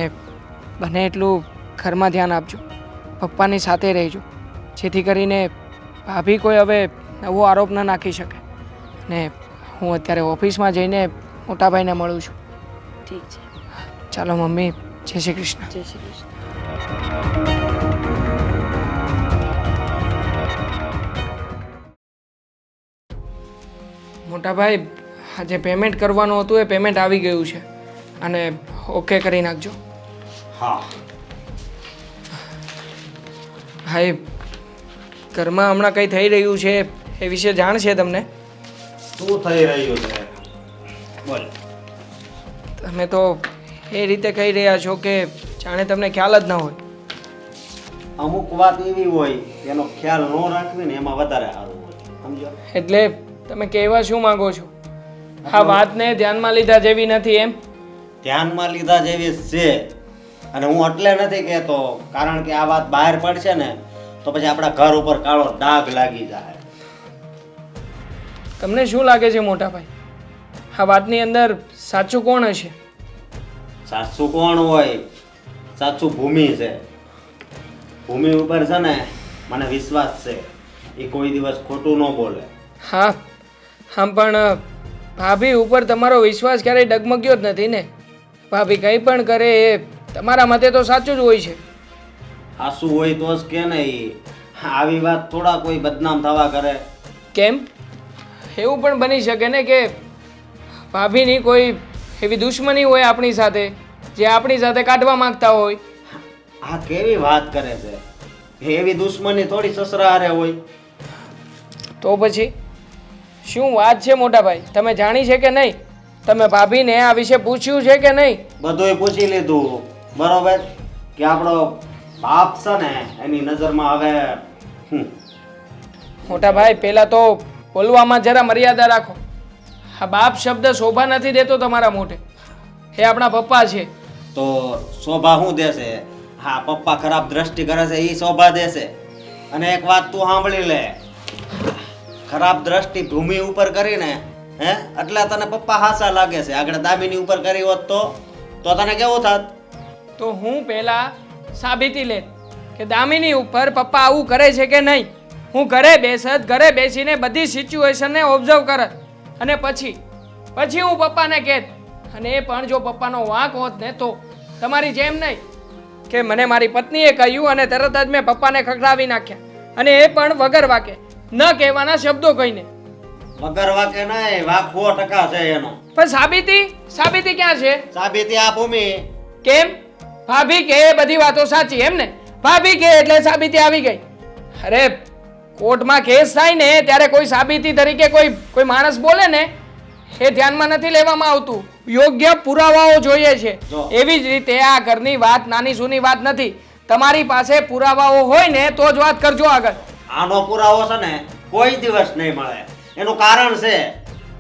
બને એટલું ઘરમાં ધ્યાન આપજો, પપ્પાની સાથે રહેજો, જેથી કરીને ભાભી કોઈ હવે નવો આરોપ ન નાખી શકે. ને હું અત્યારે ઓફિસમાં જઈને મોટાભાઈને મળું છું. ઠીક છે, ચાલો મમ્મી, જય શ્રી કૃષ્ણ. જય શ્રી કૃષ્ણ. મોટાભાઈ, આજે પેમેન્ટ કરવાનું હતું એ પેમેન્ટ આવી ગયું છે, અને ઓકે કરી નાખજો. હા. ભાઈ, ઘરમાં હમણાં કંઈ થઈ રહ્યું છે એ વિશે જાણ છે તમને? શું થઈ રહ્યું છે બોલ. તમે તો એ રીતે કહી રહ્યા છો કે જાણે તમને ખ્યાલ જ ન હોય. અમુક વાત એવી હોય એનો ખ્યાલ ન રાખવી ને એમાં વધારે સારું હોય, સમજો. એટલે તમે કહેવા શું માંગો છો? આ વાતને ધ્યાનમાં લીધા જેવી નથી એમ? ધ્યાનમાં લીધા જેવી છે, અને હું એટલે નથી કહેતો કારણ કે આ વાત બહાર પડશે ને તો પછી આપણા ઘર ઉપર કાળો ડાઘ લાગી જાય. તમને શું લાગે છે મોટાભાઈ, આ વાતની અંદર સાચું કોણ હશે? સાચું કોણ હોય? સાચું ભૂમિ છે. ભૂમિ ઉપર છે ને મને વિશ્વાસ છે, એ કોઈ દિવસ ખોટું ન બોલે. હા હા, પણ ભાભી ઉપર તમારો વિશ્વાસ ક્યારેય ડગમગ્યો જ નથી ને. ભાભી કંઈ પણ કરે એ તમારા મતે તો સાચું જ હોય છે. સાચું હોય તો જ કે નહીં, આવી વાત થોડા કોઈ બદનામ થવા કરે. કેમ? એવું પણ બની શકે ને કે ભાભીની કોઈ એવી દુશ્મની હોય આપણી સાથે, જે આપણી સાથે કાઢવા માંગતા હોય. આ કેવી વાત કરે છે? એવી દુશ્મની થોડી સસરા હારે હોય. તો પછી શું વાત છે મોટાભાઈ? તમે જાણી છે કે નહીં? તમે ભાભીને આ વિશે પૂછ્યું છે કે નહીં? બધુંય પૂછી લીધું, બરોબર, કે આપણો બાપ છે ને એની નજરમાં હવે મોટાભાઈ, પહેલાં તો બોલવામાં જરા મર્યાદા રાખો. આ બાપ શબ્દ શોભા નથી દેતો તમારા મોઢે. એ આપણા પપ્પા છે. તો શોભા શું દેશે? હા, પપ્પા ખરાબ દ્રષ્ટિ કરે છે એ શોભા દેશે. અને એક વાત તું સાંભળી લે, ખરાબ દ્રષ્ટિ ભૂમિ ઉપર કરીને હે એટલે તને પપ્પા હાસા લાગે છે. આગળ દામિની ઉપર કરી હોત તો તને કેવું થાત? તો હું પહેલાં સાબિતી લેત કે દામિની ઉપર પપ્પા આવું કરે છે કે નહીં. હું ઘરે બેસત, ઘરે બેસીને બધી સિચ્યુએશનને ઓબ્ઝર્વ કરત, અને પછી હું પપ્પાને કહેત. અને એ પણ જો પપ્પાનો વાંક હોત ને તો. તમારી જેમ નહીં કે મને મારી પત્નીએ કહ્યું અને તરત જ મેં પપ્પાને ખખડાવી નાખ્યા, અને એ પણ વગર વાકે, ન કહેવાના શબ્દો કહીને. વગર વાકે નહીં, વાક 100% છે એનો. પણ સાબિતી ક્યાં છે? સાબિતી આ ભૂમિ. કેમ? ભાભી કે એ બધી વાતો સાચી એમ ને? ભાભી કે એટલે સાબિતી આવી ગઈ. અરે, કોર્ટમાં કેસ થાય ને ત્યારે કોઈ સાબિતી તરીકે કોઈ માણસ બોલે ને એ ધ્યાનમાં નથી લેવામાં આવતું. યોગ્ય પુરાવાઓ જોઈએ છે. એવી જ રીતે આ ઘરની વાત નાની સૂની વાત નથી. તમારી પાસે પુરાવાઓ હોય ને તો જ વાત કરજો આગળ. આનો પુરાવો છે ને કોઈ દિવસ નહીં મળે. એનું કારણ છે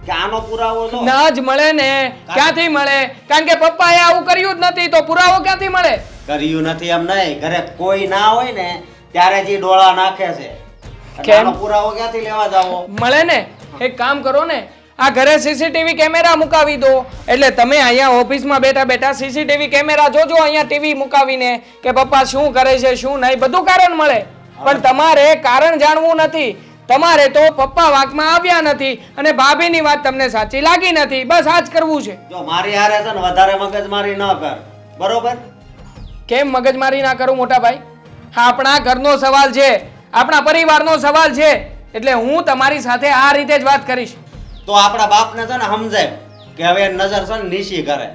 કે આનો પુરાવો જો ના જ મળે ને. ક્યાંથી મળે? કારણ કે પપ્પાએ આવું કર્યું જ નથી, તો પુરાવો ક્યાંથી મળે? કર્યું નથી એમ નહીં, ઘરે કોઈ ના હોય ને ત્યારે જ ઈ ડોળા નાખે છે. કેમ? આનો પુરાવો ક્યાંથી લેવા જાવો? મળે ને. એક કામ કરો ને, આ ઘરે સીસીટીવી કેમેરા મુકાવી દો, એટલે તમે અહીંયા ઓફિસમાં બેઠા બેઠા સીસીટીવી કેમેરા જોજો અહીંયા ટીવી મુકાવીને કે પપ્પા શું કરે છે શું નહીં, બધું કારણ મળે. પણ તમારે કારણ જાણવું નથી, તમારે તો પપ્પા વાંકમાં આવ્યા નથી અને ભાભીની વાત તમને સાચી લાગી નથી. બસ આ જ કરવું છે. જો મારી હારે છે ને વધારે મગજમારી ન કર, બરોબર? કેમ મગજમારી ના કરું મોટા ભાઈ? હા, આપણા ઘરનો સવાલ છે, આપણા પરિવારનો સવાલ છે, એટલે હું તમારી સાથે આ રીતે જ વાત કરીશ. તો આપણા બાપને છે ને સમજાય કે હવે એની નજર છે ને નીચી કરે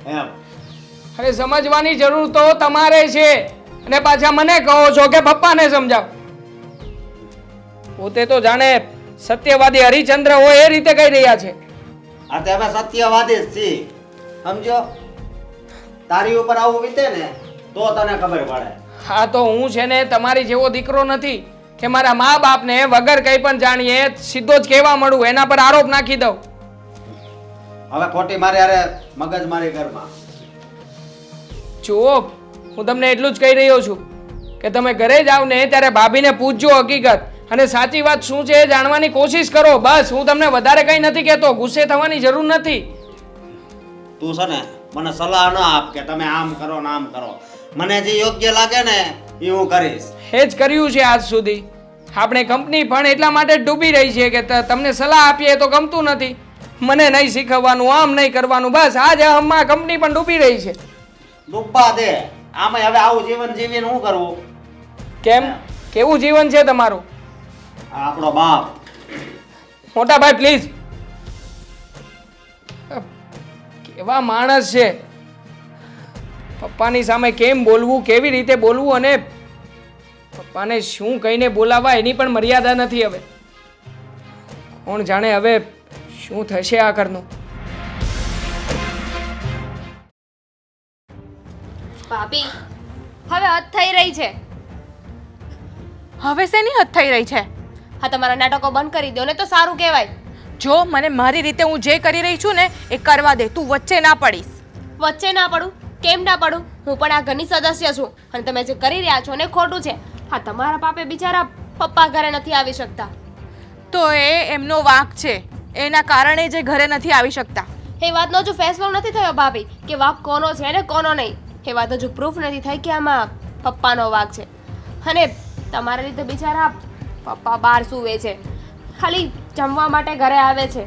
એમ. અરે સમજવાની જરૂર તો તમારે છે અને પાછા મને કહો છો કે પપ્પાને સમજાવ. પોતે તો જાણે સત્યવાદી હરિચંદ્ર હોય એ રીતે કહી રહ્યા છે. આ તે હવે સત્યવાદી જ છીએ, સમજો? તારી ઉપર આવું વીતે ને તો તને ખબર પડે. હા, તો હું છે ને તમારી જેવો દીકરો નથી કે મારા મા બાપને વગર કંઈ પણ જાણીએ સીધો જ કહેવા મળું, એના પર આરોપ નાખી દઉં. હવે ખોટી મારી હારે મગજમારી કરમાં. જુઓ, હું તમને એટલું જ કહી રહ્યો છું કે તમે ઘરે જાવ ને ત્યારે ભાભીને પૂછજો હકીકત અને સાચી વાત શું છે એ જાણવાની કોશિશ કરો. બસ, હું તમને વધારે કંઈ નથી કહેતો. ગુસ્સે થવાની જરૂર નથી. તું છે ને મને સલાહ ન આપ કે તમે આમ કરો ને આમ કરો. મને જે યોગ્ય લાગે ને એ હું કરીશ. એ જ કર્યું છે આજ સુધી. આપણે કંપની પણ એટલા માટે જ ડૂબી રહી છે કે તમને સલાહ આપીએ તો ગમતું નથી. મને નહીં શીખવવાનું, આમ નહીં કરવાનું. બસ આ જ હમણાં કંપની પણ ડૂબી રહી છે. ડૂબવા દે. આમાં હવે આવું જીવન જીવીને શું કરવું? કેમ? કેવું જીવન છે તમારું? આ આપણો બાપ. મોટા ભાઈ પ્લીઝ. કેવા માણસ છે. પપ્પાની સામે કેમ બોલવું, કેવી રીતે બોલવું અને પપ્પાને શું કહીને બોલાવવા એની પણ મર્યાદા નથી. હવે કોણ જાણે હવે શું થશે આ ઘરનું. ભાભી હવે હદ થઈ રહી છે. હવે શેની હદ થઈ રહી છે? હા, તમારા નાટકો બંધ કરી દો ને તો સારું કહેવાય. જો મને મારી રીતે હું જે કરી રહી છું ને એ કરવા દે, તું વચ્ચે ના પડીશ. વચ્ચે ના પડું? કેમ ના પડું? હું પણ આ ઘરની સદસ્ય છું અને તમે જે કરી રહ્યા છો ને ખોટું છે. હા, તમારા બાપે બિચારા પપ્પા ઘરે નથી આવી શકતા. તો એ એમનો વાંક છે, એના કારણે જે ઘરે નથી આવી શકતા. એ વાતનો હજુ ફેસલો નથી થયો ભાભી કે વાંક કોનો છે ને કોનો નહીં. એ વાત હજુ પ્રૂફ નથી થઈ કે આમાં પપ્પાનો વાંક છે. અને તમારા રીતે બિચારા પપ્પા બહાર સૂવે છે, ખાલી જમવા માટે ઘરે આવે છે.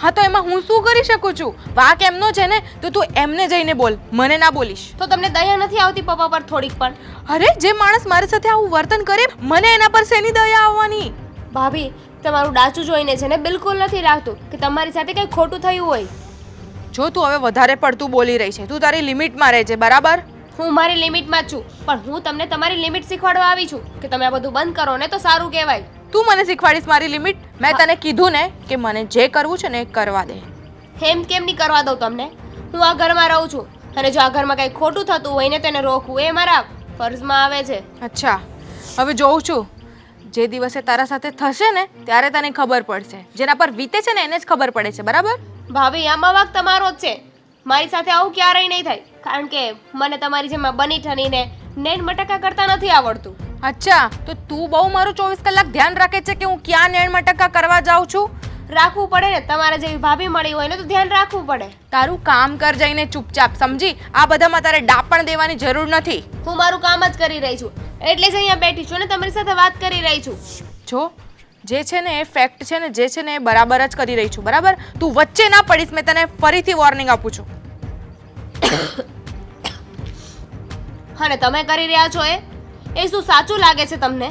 હા, તો એમાં હું શું કરી શકું છું? વાંક એમનો છે ને તો તું એમને જઈને બોલ, મને ના બોલીશ. તો તમને દયા નથી આવતી પપ્પા પર થોડીક પણ? અરે જે માણસ મારી સાથે આવું વર્તન કરે મને એના પર શેની દયા આવવાની? ભાભી, તમારું ડાચું જોઈને છે ને બિલકુલ નથી લાગતું કે તમારી સાથે કંઈ ખોટું થયું હોય. જો તું હવે વધારે પડતું બોલી રહી છે, તું તારી લિમિટમાં રહેજે, બરાબર? હું મારી લિમિટમાં જ છું, પણ હું તમને તમારી લિમિટ શીખવાડવા આવી છું કે તમે આ બધું બંધ કરો ને તો સારું કહેવાય. તું મને શીખવાડીશ મારી લિમિટ? મેં તને કીધું ને કે મને જે કરવું છે ને એ કરવા દે. એમ કેમ નહીં કરવા દઉં તમને? હું આ ઘરમાં રહું છું અને જો આ ઘરમાં કંઈ ખોટું થતું હોય ને તેને રોકવું એ મારા ફરજમાં આવે છે. અચ્છા, હવે જોઉં છું. જે દિવસે તારા સાથે થશે ને ત્યારે તને ખબર પડશે. જેના પર વીતે છે ને એને જ ખબર પડે છે, બરાબર? ભાભી, આમાં વાંક તમારો જ છે. મારી સાથે આવું ક્યારેય નહીં થાય, કારણ કે મને તમારી જેમ બની ઠનીને નેણ મટકા કરતા નથી આવડતું. અચ્છા, તો તું બહુ મારું 24 કલાક ધ્યાન રાખે છે કે હું ક્યાં નેણ મટકા કરવા જાઉં છું? રાખવું પડે ને, તમારા જેવી ભાભી મળી હોય ને તો ધ્યાન રાખવું પડે. તારું કામ કર જઈને ચૂપચાપ, સમજી? આ બધામાં તારે ડાપણ દેવાની જરૂર નથી. હું મારું કામ જ કરી રહી છું, એટલે જ અહીંયા બેઠી છું ને તમારી સાથે વાત કરી રહી છું. જો જે છે ને એ ફેક્ટ છે ને, જે છે ને એ બરાબર જ કરી રહી છું, બરાબર? તું વચ્ચે ના પડીશ, મેં તને ફરીથી વોર્નિંગ આપું છું. અને તમે કરી રહ્યા છો એ શું સાચું લાગે છે તમને?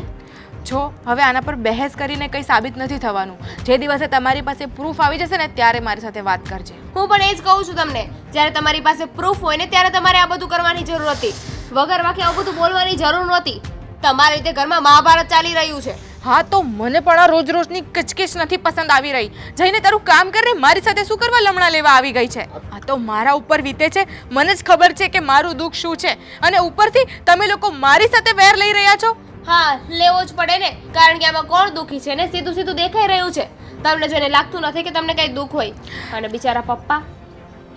જો હવે આના પર બહેસ કરીને કંઈ સાબિત નથી થવાનું. જે દિવસે તમારી પાસે પ્રૂફ આવી જશે ને ત્યારે મારી સાથે વાત કરજે. હું પણ એ જ કહું છું તમને, જ્યારે તમારી પાસે પ્રૂફ હોય ને ત્યારે તમારે આ બધું કરવાની જરૂર હતી. વગર વાંકે આવું બધું બોલવાની જરૂર નહોતી. તમારી રીતે ઘરમાં મહાભારત ચાલી રહ્યું છે. હા, તો મને પણ આ રોજ રોજની કચકચ નથી પસંદ આવી રહી. જઈને તારું કામ કરીને મારી સાથે શું કરવા લમણા લેવા આવી ગઈ છે? આ તો મારા ઉપર વીતે છે, મને જ ખબર છે કે મારું દુઃખ શું છે, અને ઉપરથી તમે લોકો મારી સાથે વેર લઈ રહ્યા છો. હા, લેવો જ પડે ને, કારણ કે આમાં કોણ દુઃખી છે ને સીધું સીધું દેખાઈ રહ્યું છે. તમને જોઈને લાગતું નથી કે તમને કંઈ દુઃખ હોય. અને બિચારા પપ્પા,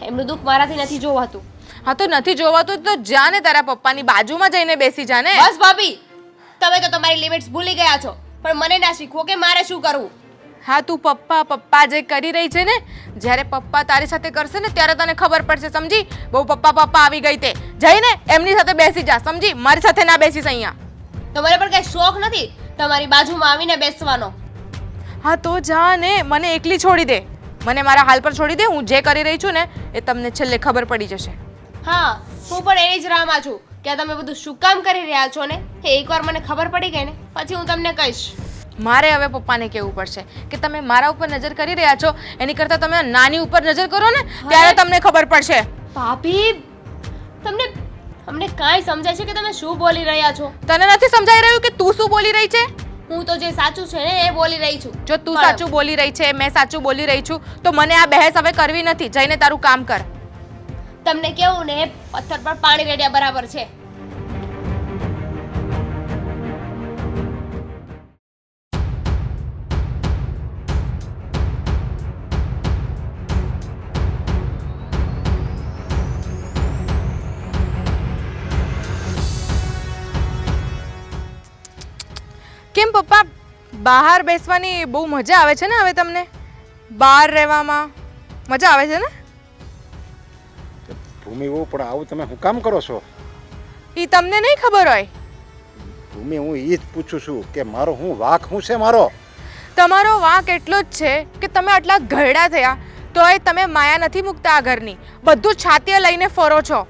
એમનું દુઃખ મારાથી નથી જોવાતું. હા, તો નથી જોવાતું તો જા ને તારા પપ્પાની બાજુમાં જઈને બેસી જા ને. બસ ભાભી, તમે તો તમારી લિમિટ્સ ભૂલી ગયા છો, પણ મને ના શીખવો કે મારે શું કરવું. હા, તું પપ્પા પપ્પા જે કરી રહી છે ને, જ્યારે પપ્પા તારી સાથે કરશે ને ત્યારે તને ખબર પડશે, સમજી? બહુ પપ્પા પપ્પા આવી ગઈ તે. જઈને એમની સાથે બેસી જા, સમજી? મારી સાથે ના બેસીશ અહીંયા. તમારે પણ કઈ શોખ નથી? તમારી બાજુમાં આવીને બેસવાનો. હા તો જા ને, મને એકલી છોડી દે, મને મારા હાલ પર છોડી દે. હું જે કરી રહી છું ને એ તમને છેલ્લે ખબર પડી જશે. હા, હું પણ એની જ રાહમાં છું કે તમે બધું શું કામ કરી રહ્યા છો ને એ એકવાર મને ખબર પડી ગઈ ને પછી હું તમને કહીશ. મારે હવે પપ્પાને કહેવું પડશે કે તમે મારા ઉપર નજર કરી રહ્યા છો, એની કરતાં તમે નાની ઉપર નજર કરો ને ત્યારે તમને ખબર પડશે. ભાભી, તમને કાંઈ સમજાય છે કે તમે શું બોલી રહ્યા છો? તને નથી સમજાઈ રહ્યું કે તું શું બોલી રહી છે? હું તો જે સાચું છે ને એ બોલી રહી છું. જો તું સાચું બોલી રહી છે, મેં સાચું બોલી રહી છું, તો મને આ બહેસ હવે કરવી નથી. જઈને તારું કામ કર. તમને કેવું ને પથ્થર પર પાણી રેડ્યા બરાબર છે. કેમ પપ્પા, બહાર બેસવાની બહુ મજા આવે છે ને હવે તમને? બહાર રહેવામાં મજા આવે છે ને? ભૂમિ હું પણ આવું તમે શું કામ કરો છો? એ તમને નહીં ખબર હોય? ભૂમિ હું એ જ પૂછું છું કે મારો હું વાંક શું છે મારો? તમારો વાંક એટલો જ છે કે તમે આટલા ઘરડા થયા તોય તમે માયા નથી મૂકતા આ ઘરની. બધું છાતીએ લઈને ફરો છો.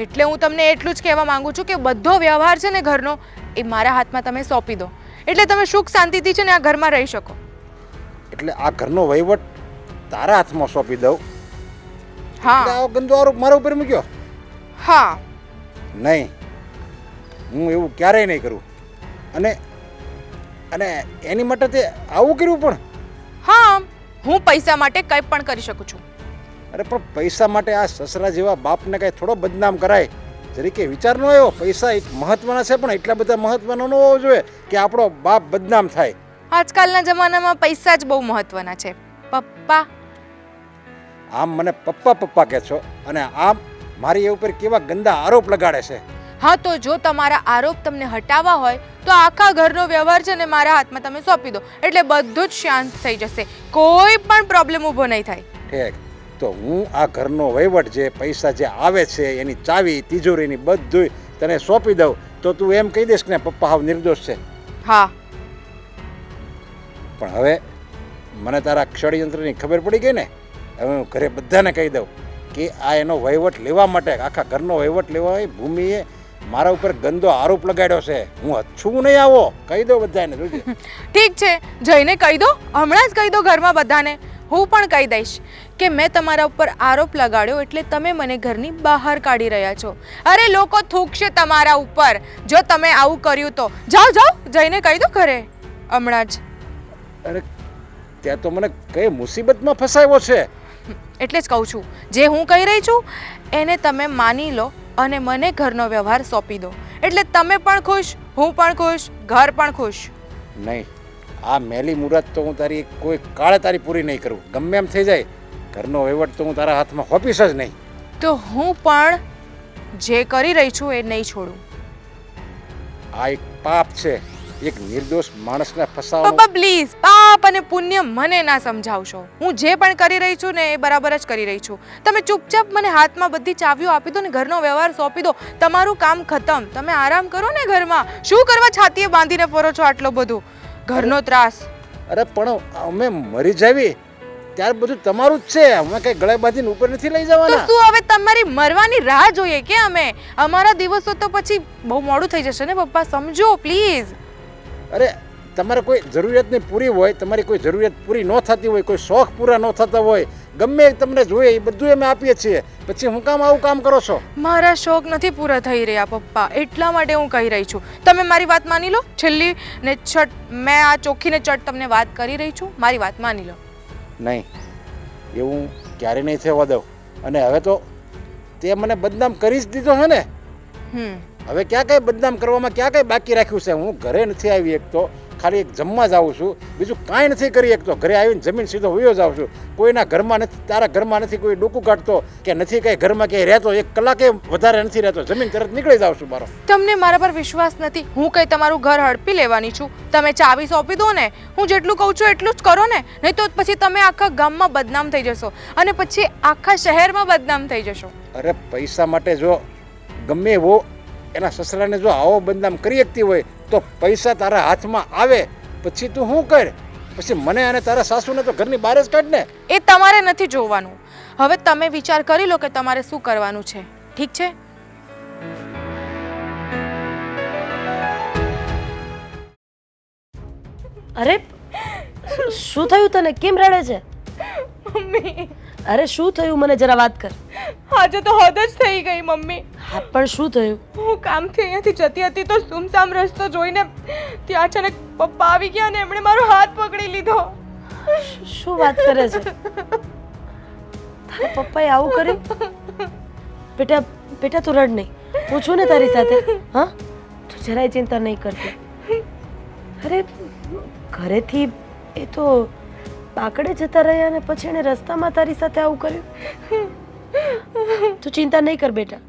એટલે હું તમને એટલું જ કહેવા માંગુ છું કે બધો વ્યવહાર છે ને ઘરનો એ મારા હાથમાં તમે સોંપી દો, એટલે તમે સુખ શાંતિથી છે ને આ ઘરમાં રહી શકો. એટલે આ ઘરનો વહીવટ તારા હાથમાં સોંપી દઉં? હા. આવો ગંદો આરોપ મારા ઉપર મૂક્યો? હા. નહીં, હું એવું ક્યારેય નહીં કરું. અને અને એની માટે તે આવું કર્યું પણ? હા, હું પૈસા માટે કંઈ પણ કરી શકું છું. અરે પણ પૈસા માટે આ સસરા જેવા બાપને કાંઈ થોડો બદનામ કરાય? જરીકે વિચાર ન આવ્યો? પૈસા એક મહત્વના છે પણ એટલા બધા મહત્વના ન હોવો જોઈએ કે આપણો બાપ બદનામ થાય. આજકાલના જમાનામાં પૈસા જ બહુ મહત્વના છે પપ્પા. આમ મને પપ્પા પપ્પા કહે છો અને આમ મારી એ ઉપર કેવા ગંદા આરોપ લગાડે છે. હા, તો જો તમારા આરોપ તમને હટાવવા હોય તો આખા ઘરનો વ્યવહાર છે ને મારા હાથમાં તમે સોંપી દો, એટલે બધું જ શાંત થઈ જશે. કોઈ પણ પ્રોબ્લેમ ઊભો નહીં થાય. ઠીક, તો હું આ ઘરનો વહીવટ જે પૈસા જે આવે છે એની ચાવી તિજોરીની બધું તને સોંપી દઉં તો તું એમ કહી દઈશ ને પપ્પા હાવ નિર્દોષ છે? હા. પણ હવે મને તારા ષડયંત્રની ખબર પડી ગઈ ને, હવે હું ઘરે બધાને કહી દઉં કે આ એનો વહીવટ લેવા માટે, આખા ઘરનો વહીવટ લેવા હોય ભૂમિએ મારા ઉપર ગંદો આરોપ લગાડ્યો છે. હું હચ્છું નહીં આવો, કહી દો બધાને. જોજે. ઠીક છે, જઈને કહી દો, હમણાં જ કહી દો ઘરમાં બધાને. હું પણ કહી દઈશ કે મેં તમારા ઉપર આરોપ લગાડ્યો એટલે તમે મને ઘરની બહાર કાઢી રહ્યા છો. અરે લોકો થૂકશે તમારા ઉપર જો તમે આવું કર્યું તો. જાઓ જાઓ, જઈને કહી દો ઘરે હમણાં જ. અરે ત્યાં તો મને કઈ મુસીબતમાં ફસાયો છે. એટલે જ કહું છું, જે હું કહી રહી છું એને તમે માની લો અને મને ઘરનો વ્યવહાર સોંપી દો, એટલે તમે પણ ખુશ, હું પણ ખુશ, ઘર પણ ખુશ. નહીં, આ મેલી મુરાદ તો હું તારી કોઈ કાળે તારી પૂરી નહીં કરું. ગમે એમ થઈ જાય, ઘરનો વહીવટ તો હું તારા હાથમાં હોપીશ જ નહીં. તો હું પણ જે કરી રહી છું એ નહીં છોડું. આ એક પાપ છે, એક નિર્દોષ માણસને ફસાવવાનું. પપ્પા પ્લીઝ, પાપ અને પુણ્ય મને ના સમજાવશો. હું જે પણ કરી રહી છું ને એ બરાબર જ કરી રહી છું. તમે ચૂપચાપ મને હાથમાં બધી ચાવીઓ આપી દો ને ઘરનો વ્યવહાર સોંપી દો. તમારું કામ ખતમ. તમે આરામ કરો ને ઘરમાં. શું કરવા છાતીએ બાંધીને ફરો છો આટલો બધું ઘરનો ત્રાસ? અરે પણ અમે મરી જાવી ત્યાર બધું તમારું જ છે. અમે કઈ ગળે બાંધીને ઉપર નથી લઈ તો જવાના. શું હવે તમારી મરવાની રાહ જોઈએ કે અમે? અમારા દિવસો તો પછી બહુ મોડું થઈ જશે ને પપ્પા, સમજો પ્લીઝ. અરે તમારે કોઈ જરૂરિયાત નહીં પૂરી હોય, તમારી કોઈ જરૂરિયાત પૂરી ન થતી હોય, કોઈ શોખ પૂરા ન થતા હોય, ગમે તમને જોઈએ એ બધું અમે આપીએ છીએ. પછી હું કામ આવું કામ કરો છો? મારા શોખ નથી પૂરા થઈ રહ્યા પપ્પા, એટલા માટે હું કહી રહી છું. તમે મારી વાત માની લો. છેલ્લી ને છટ મેં આ ચોખ્ખી ને ચટ તમને વાત કરી રહી છું, મારી વાત માની લો. નહીં, એવું ક્યારે નહીં થવા દઉં. અને હવે તો તે મને બદનામ કરી જ દીધો છે ને. હવે ક્યાં કઈ બદનામ કરવામાં ક્યાં કઈ બાકી રાખ્યું છે? હું ઘરે નથી આવી એક તો, ખાલી એક જમવા જ આવું છું, બીજું કાંઈ નથી કરી એક તો. ઘરે આવીને જમીન સીધો વયો જ આવું છું. કોઈના ઘરમાં નથી, તારા ઘરમાં નથી કોઈ ડોકું કાઢતો કે નથી કઈ ઘરમાં ક્યાંય રહેતો, એક કલાકે વધારે નથી રહેતો, જમીન તરત નીકળી જાઉં છું મારો. તમને મારા પર વિશ્વાસ નથી? હું કઈ તમારું ઘર હડપી લેવાની છું? તમે ચાવી સોંપી દો ને. હું જેટલું કહું છું એટલું જ કરો ને, નહીં તો પછી તમે આખા ગામમાં બદનામ થઈ જશો અને પછી આખા શહેરમાં બદનામ થઈ જશો. અરે પૈસા માટે જો ગમે એવો એના સસરાને જો આવો બદનામ કરી શકતી હોય તો પૈસા તારા હાથમાં આવે પછી તું શું કર? પછી મને અને તારા સાસુને તો ઘરની બહાર જ કાઢ ને. એ તમારે નથી જોવાનું. હવે તમે વિચાર કરી લો કે તમારે શું કરવાનું છે. ઠીક છે? અરે શું થયું તને? કેમ રડે છે? મમ્મી, અરે શું થયું? મને જરા વાત કર. આજે તો હદ જ થઈ ગઈ મમ્મી. હા પણ શું થયું? હું કામથી અહીંયાથી જતી હતી તો સુમસામ રસ્તો જોઈને ત્યાં અચાનક પપ્પા આવી ગયા અને એમણે મારો હાથ પકડી લીધો. શું વાત કરે છે? તારા પપ્પાએ આવું કર્યું? બેટા બેટા તું રડ નહીં, હું છું ને તારી સાથે. હા, તું જરાય ચિંતા નહીં કરતી. અરે ઘરેથી એ તો પાકડે જતા રહ્યા અને પછી એણે રસ્તામાં તારી સાથે આવું કર્યું. તું ચિંતા નહીં કર બેટા,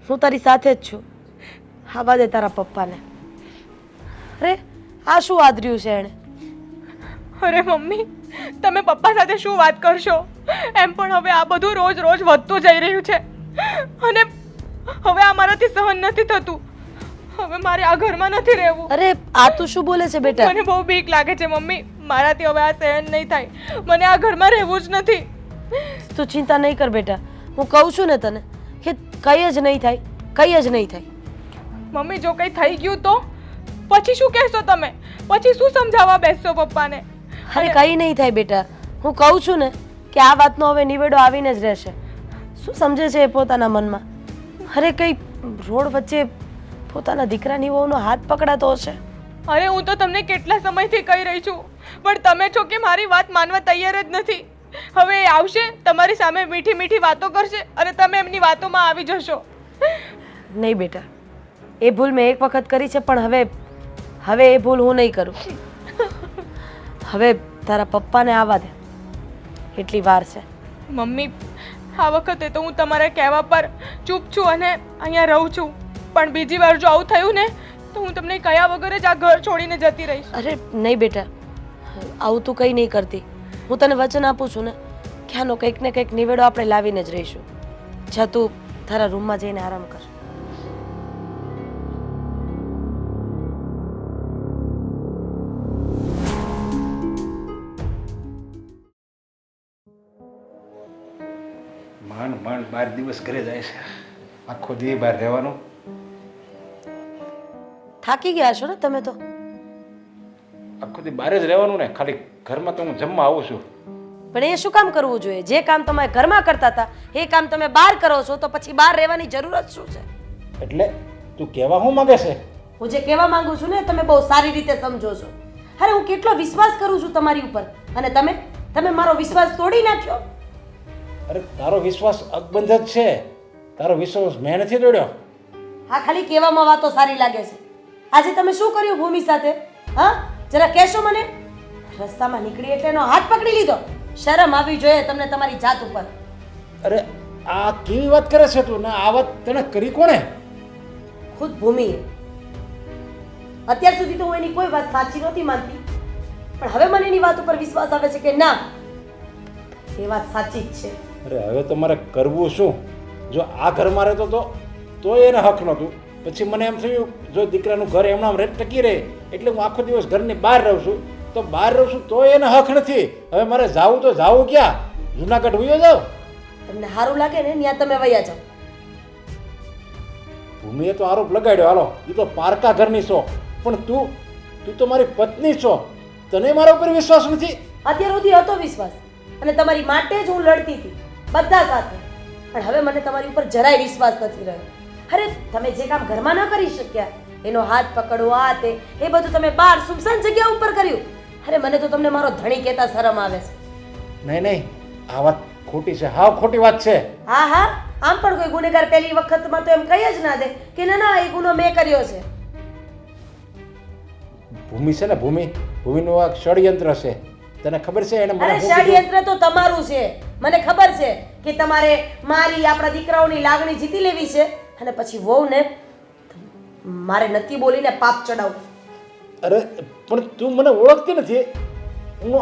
હું તારી સાથે જ છું. આવા દે તારા પપ્પાને. અરે આ શું આદર્યું છે એણે? અરે મમ્મી, તમે પપ્પા સાથે શું વાત કરશો? એમ પણ હવે આ બધું રોજ રોજ વધતું જઈ રહ્યું છે અને હવે આ મારાથી સહન નથી થતું. હવે મારે આ ઘરમાં નથી રહેવું. અરે આ તું શું બોલે છે બેટા? મને બહુ બીક લાગે છે મમ્મી. મારાથી હવે આ સહન નહીં થાય. મને આ ઘરમાં રહેવું જ નથી. તું ચિંતા નહીં કર બેટા, હું કહું છું ને તને કે કંઈ જ નહીં થાય, કંઈ જ નહીં થાય. મમ્મી, જો કંઈ થઈ ગયું તો પછી શું કહેશો તમે? પછી શું સમજાવવા બેસશો પપ્પાને? અરે કંઈ નહીં થાય બેટા, હું કહું છું ને કે આ વાતનો હવે નિવેડો આવીને જ રહેશે. શું સમજે છે એ પોતાના મનમાં? અરે કંઈ રોડ વચ્ચે પોતાના દીકરાની વહુનો હાથ પકડાતો હશે. અરે હું તો તમને કેટલા સમયથી કહી રહી છું, પણ તમે છો કે મારી વાત માનવા તૈયાર જ નથી. હવે એ આવશે, તમારી સામે મીઠી મીઠી વાતો કરશે અને તમે એમની વાતોમાં આવી જશો. નહીં બેટા, એ ભૂલ મેં એક વખત કરી છે પણ હવે એ ભૂલ હું નહીં કરું. હવે તારા પપ્પાને આવવા દે, એટલી વાર છે. મમ્મી, આ વખતે તો હું તમારા કહેવા પર ચૂપ છું અને અહીંયા રહું છું, પણ બીજી વાર જો આવું થયું ને તો હું તમને કયા વગર જ આ ઘર છોડીને જતી રહીશ. અરે નહીં બેટા, આવું તું કંઈ નહીં કરતી. હું તને વચન આપું છું ને કે આનો કંઈક ને કંઈક નિવેડો આપણે લાવીને જ રહીશું. જા તું તારા રૂમમાં જઈને આરામ કર. માંડ માંડ 12 દિવસ ઘરે જાય છે. આખો દી બહાર રહેવાનું. થાકી ગયા છો ને તમે તો? આખો દી બહાર જ રહેવાનું ને. ખાલી ઘરમાં તો હું જમવા આવું છું. પણ એ શું કામ કરવું જોઈએ? જે કામ તમે ઘરમાં કરતા હતા એ કામ તમે બહાર કરો છો તો પછી બહાર રહેવાની જરૂરત શું છે? એટલે તું કહેવા શું માંગે છે? હું જે કહેવા માંગુ છું ને તમે બહુ સારી રીતે સમજો છો. અરે હું કેટલો વિશ્વાસ કરું છું તમારી ઉપર અને તમે મારો વિશ્વાસ તોડી નાખ્યો. અરે તારો વિશ્વાસ અકબંધ જ છે. તારો વિશ્વાસ મેં નથી તોડ્યો. હા, ખાલી કહેવામાં વાતો સારી લાગે છે. આજે તમે શું કર્યું ભૂમિ સાથે? હા, જરા કહેશો મને? રસ્તામાં નીકળી એટલે એનો હાથ પકડી લીધો. શરમ આવવી જોઈએ તમને તમારી જાત ઉપર. અરે આ કેવી વાત કરે છે તું? ને આ વાત તને કરી કોણે? ખુદ ભૂમિએ. અત્યાર સુધી તો હું એની કોઈ વાત સાચી નહોતી માનતી, પણ હવે મને એની વાત ઉપર વિશ્વાસ આવે છે કે ના, એ વાત સાચી જ છે. અરે હવે તમારે કરવું શું? જો આ ઘરમાં રહેતો તો એને હક નહોતું. પછી મને એમ થયું જો દીકરાનું ઘર એમણામ ટકી રહે એટલે હું આખો દિવસ ઘરની બહાર રહું છું, તો બહાર રહું છું તો એને હક નથી. હવે મારે જાવું તો જાવું ક્યાં? જુનાગઢ વયો જાવ. તમને સારું લાગે ને ત્યાં તમે વયા જાઓ. ભૂમિએ તો આરોપ લગાડ્યો. હાલો, એ તો પારકા ઘરની છો, પણ તું તો મારી પત્ની છો. તને મારા ઉપર વિશ્વાસ નથી? અત્યાર સુધી હતો વિશ્વાસ અને તમારી માટે જ હું લડતી હતી બધા સાથે, પણ હવે મને તમારી ઉપર જરાય વિશ્વાસ નથી રહ્યો. અરે તમે જે કામ ઘરમાં ન કરી શક્યા, એનો હાથ પકડવો, આ તે, એ બધું તમે બહાર સુમસાન જગ્યા ઉપર કર્યું. અરે મને તો તમને મારો ધણી કહેતા શરમ આવે છે. નહીં, આ વાત ખોટી છે. હાવ ખોટી વાત છે. હા હા, આમ પણ કોઈ ગુનેગાર પહેલી વખતમાં તો એમ કહી જ ના દે કે ના ના એ ગુનો મેં કર્યો છે. ભૂમિ છે ને, ભૂમિનું આ ષડયંત્ર છે. તને ખબર છે એને મને અરે શું કીધું? ષડયંત્ર તો તમારું છે. મને ખબર છે કે તમારે મારી આપણા દીકરાઓની લાગણી જીતી લેવી છે અને પછી વહુને મારે નથી બોલીને પાપ ચડાવવું. અરે પણ તું મને ઓળખતી નથી. હું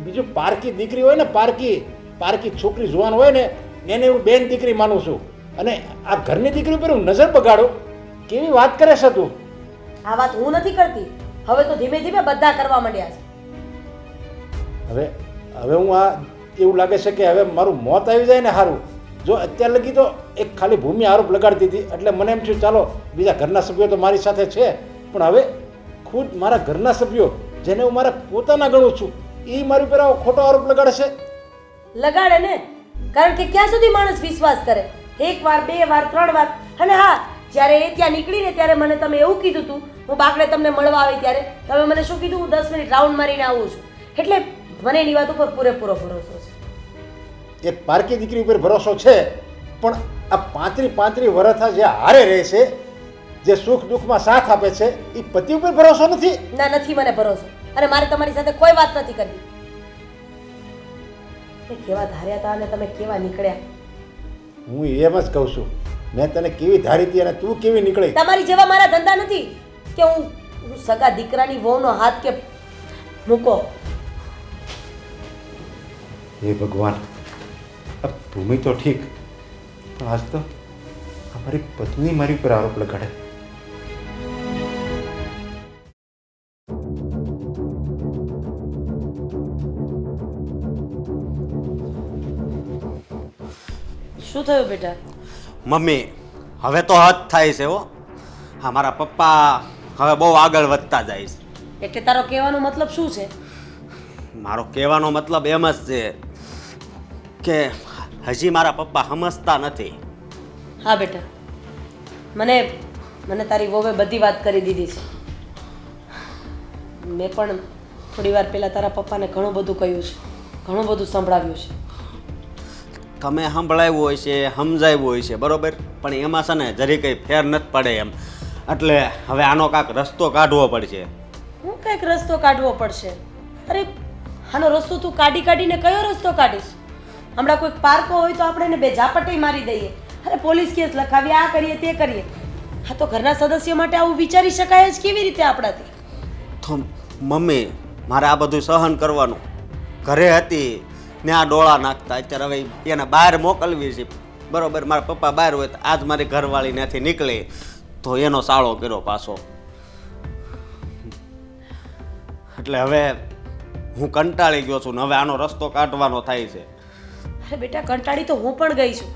બીજું પારકી દીકરી હોય ને, પારકી છોકરી જુવાન હોય ને, એને હું બેન દીકરી માનું છું. અને આ ઘરની દીકરી ઉપર હું નજર બગાડું કેવી વાત કરે છે તું? આ વાત હું નથી કરતી, હવે તો ધીમે ધીમે બધા કરવા માંડ્યા છે. હવે હવે હું આ એવું લાગે છે કે હવે મારું મોત આવી જાય ને સારું. જો અત્યાર લગી તો એક ખાલી ભૂમિ આરોપ લગાડતી હતી એટલે મને એમ થયું ચાલો બીજા ઘરના સભ્યો તો મારી સાથે છે, પણ હવે ખુદ મારા ઘરના સભ્યો જેને હું મારા પોતાના ગણું છું એ મારી ઉપર આવો ખોટો આરોપ લગાડે છે. લગાડે ને, કારણ કે ક્યાં સુધી માણસ વિશ્વાસ કરે? એક વાર, બે વાર, 3 વાર. અને હા, જ્યારે એ ત્યાં નીકળીને ત્યારે મને તમે એવું કીધું હતું, હું બાકડે તમને મળવા આવી ત્યારે તમે મને શું કીધું? હું 10 મિનિટ રાઉન્ડ મારીને આવું છું. એટલે મને એની વાત ઉપર પૂરેપૂરો ભરોસો છે. એક પારકી દીકરી ઉપર ભરોસો છે, પણ આ 35 વર્ષ જે હારે રહે છે, જે સુખ દુઃખમાં સાથ આપે છે, એ પતિ ઉપર ભરોસો નથી. ના, નથી મને ભરોસો, અને મારે તમારી સાથે કોઈ વાત નથી કરવી. મેં કેવા ધાર્યા હતા અને તમે કેવા નીકળ્યા. હું એમ જ કહું છું, મેં તને કેવી ધારી હતી અને તું કેવી નીકળી. તમારી જેવા મારા ધંધા નથી કે હું સગા દીકરાની વહુનો હાથ કે મૂકો. હે ભગવાન, આ ભૂમિ તો ઠીક, પણ આજ તો અમારી પત્ની મારી ઉપર આરોપ લગાડે. શું થયું બેટા? મમ્મી હવે તો હદ થાય છે હો. હા, મારા પપ્પા હવે બહુ આગળ વધતા જાય છે. એટલે તારો કહેવાનો મતલબ શું છે? મારો કહેવાનો મતલબ એમ જ છે કે હજી મારા પપ્પા સમજતા નથી. હા બેટા, મને તારી વહુએ બધી વાત કરી દીધી છે. મેં પણ થોડી વાર પહેલાં તારા પપ્પાને ઘણું બધું કહ્યું છે, ઘણું બધું સંભળાવ્યું છે. તમે સંભળાવ્યું હોય છે, સમજાવ્યું હોય છે, બરોબર, પણ એમાં છે ને જરી કંઈ ફેર નથી પડે એમ. એટલે હવે આનો કાંઈક રસ્તો કાઢવો પડશે. હું કંઈક રસ્તો કાઢવો પડશે? અરે આનો રસ્તો તું કાઢીને કયો રસ્તો કાઢીશ? હમણાં કોઈક પાર્કો હોય તો આપણે એને બે ઝાપટી મારી દઈએ, અરે પોલીસ કેસ લખાવીએ, આ કરીએ તે કરીએ. હા, તો ઘરના સદસ્યો માટે આવું વિચારી શકાય જ કેવી રીતે આપણાથી? તો મમ્મી મારે આ બધું સહન કરવાનું. ઘરે હતી ને આ ડોળા નાખતા, અત્યારે હવે એને બહાર મોકલવી છે, બરોબર. મારા પપ્પા બહાર હોય તો આજ મારી ઘરવાળી ત્યાંથી નીકળે તો એનો સાળો કર્યો પાછો. એટલે હવે હું કંટાળી ગયો છું ને હવે આનો રસ્તો કાઢવાનો થાય છે. અરે બેટા, કંટાળી તો હું પણ ગઈ છું.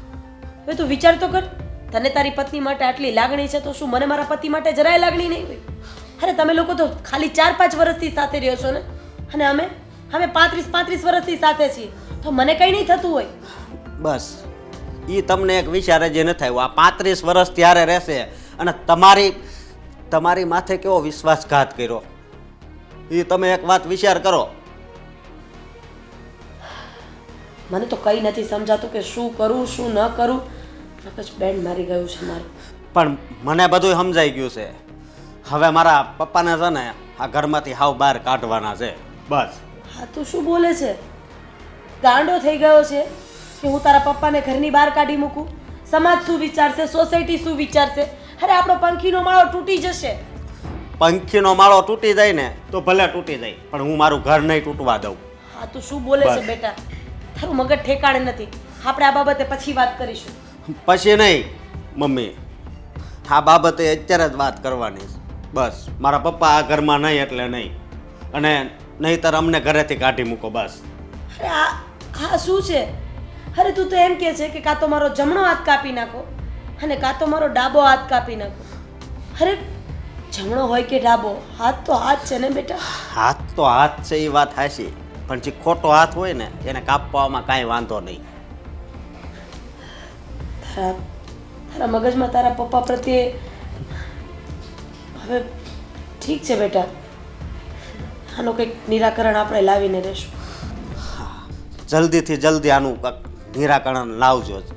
હવે તું વિચાર તો કર, તને તારી પત્ની માટે આટલી લાગણી છે તો શું મને મારા પતિ માટે જરાય લાગણી નહીં હોય? અરે તમે લોકો તો ખાલી 4-5 વર્ષથી સાથે રહ્યો છો ને, અને અમે 35 વર્ષથી સાથે છીએ, તો મને કંઈ નહીં થતું હોય. બસ એ તમને એક વિચાર જે ન થાય. આ 35 વર્ષ ત્યારે રહેશે અને તમારી માથે કેવો વિશ્વાસઘાત કર્યો એ તમે એક વાત વિચાર કરો. મને તો કંઈ નથી સમજાતું કે શું કરું શું ન કરું. મગજ બેન્ડ મારી ગયું છે મારું. પણ મને બધું સમજાઈ ગયું છે. હવે મારા પપ્પાને છે ને આ ઘરમાંથી હાવ બહાર કાઢવાના છે, બસ. હા, તું શું બોલે છે? ગાંડો થઈ ગયો છે કે હું તારા પપ્પાને ઘરની બહાર કાઢી મૂકું? સમાજ શું વિચારશે? સોસાયટી શું વિચારશે? અરે આપણો પંખીનો માળો તૂટી જશે. પંખીનો માળો તૂટી જાય ને તો ભલે તૂટી જાય, પણ હું મારું ઘર નહીં તૂટવા દઉં. હા, તું શું બોલે છે બસ. બેટા? તારું મગજ ઠેકાણે નથી. આપણે આ બાબતે પછી વાત કરીશું. પછી નહીં મમ્મી, આ બાબતે અત્યારે જ વાત કરવાની છે. બસ મારા પપ્પા આ ઘરમાં નહીં એટલે નહીં, અને નહીંતર અમને ઘરેથી કાઢી મૂકો બસ. અરે આ શું છે? અરે તું તો એમ કહે છે કે કાં તો મારો જમણો હાથ કાપી નાખો અને કાં તો મારો ડાબો હાથ કાપી નાખો. અરે જમણો હોય કે ડાબો, હાથ તો હાથ છે ને બેટા. હાથ તો હાથ છે એ વાત હાચી, પણ જે ખોટો હાથ હોય ને એને કાપવામાં કાંઈ વાંધો નહીં. તારા મગજમાં તારા પપ્પા પ્રત્યે હવે ઠીક છે બેટા, આનું કંઈક નિરાકરણ આપણે લાવીને રહેશું. જલ્દીથી જલ્દી આનું કાંઈક નિરાકરણ લાવજો જ.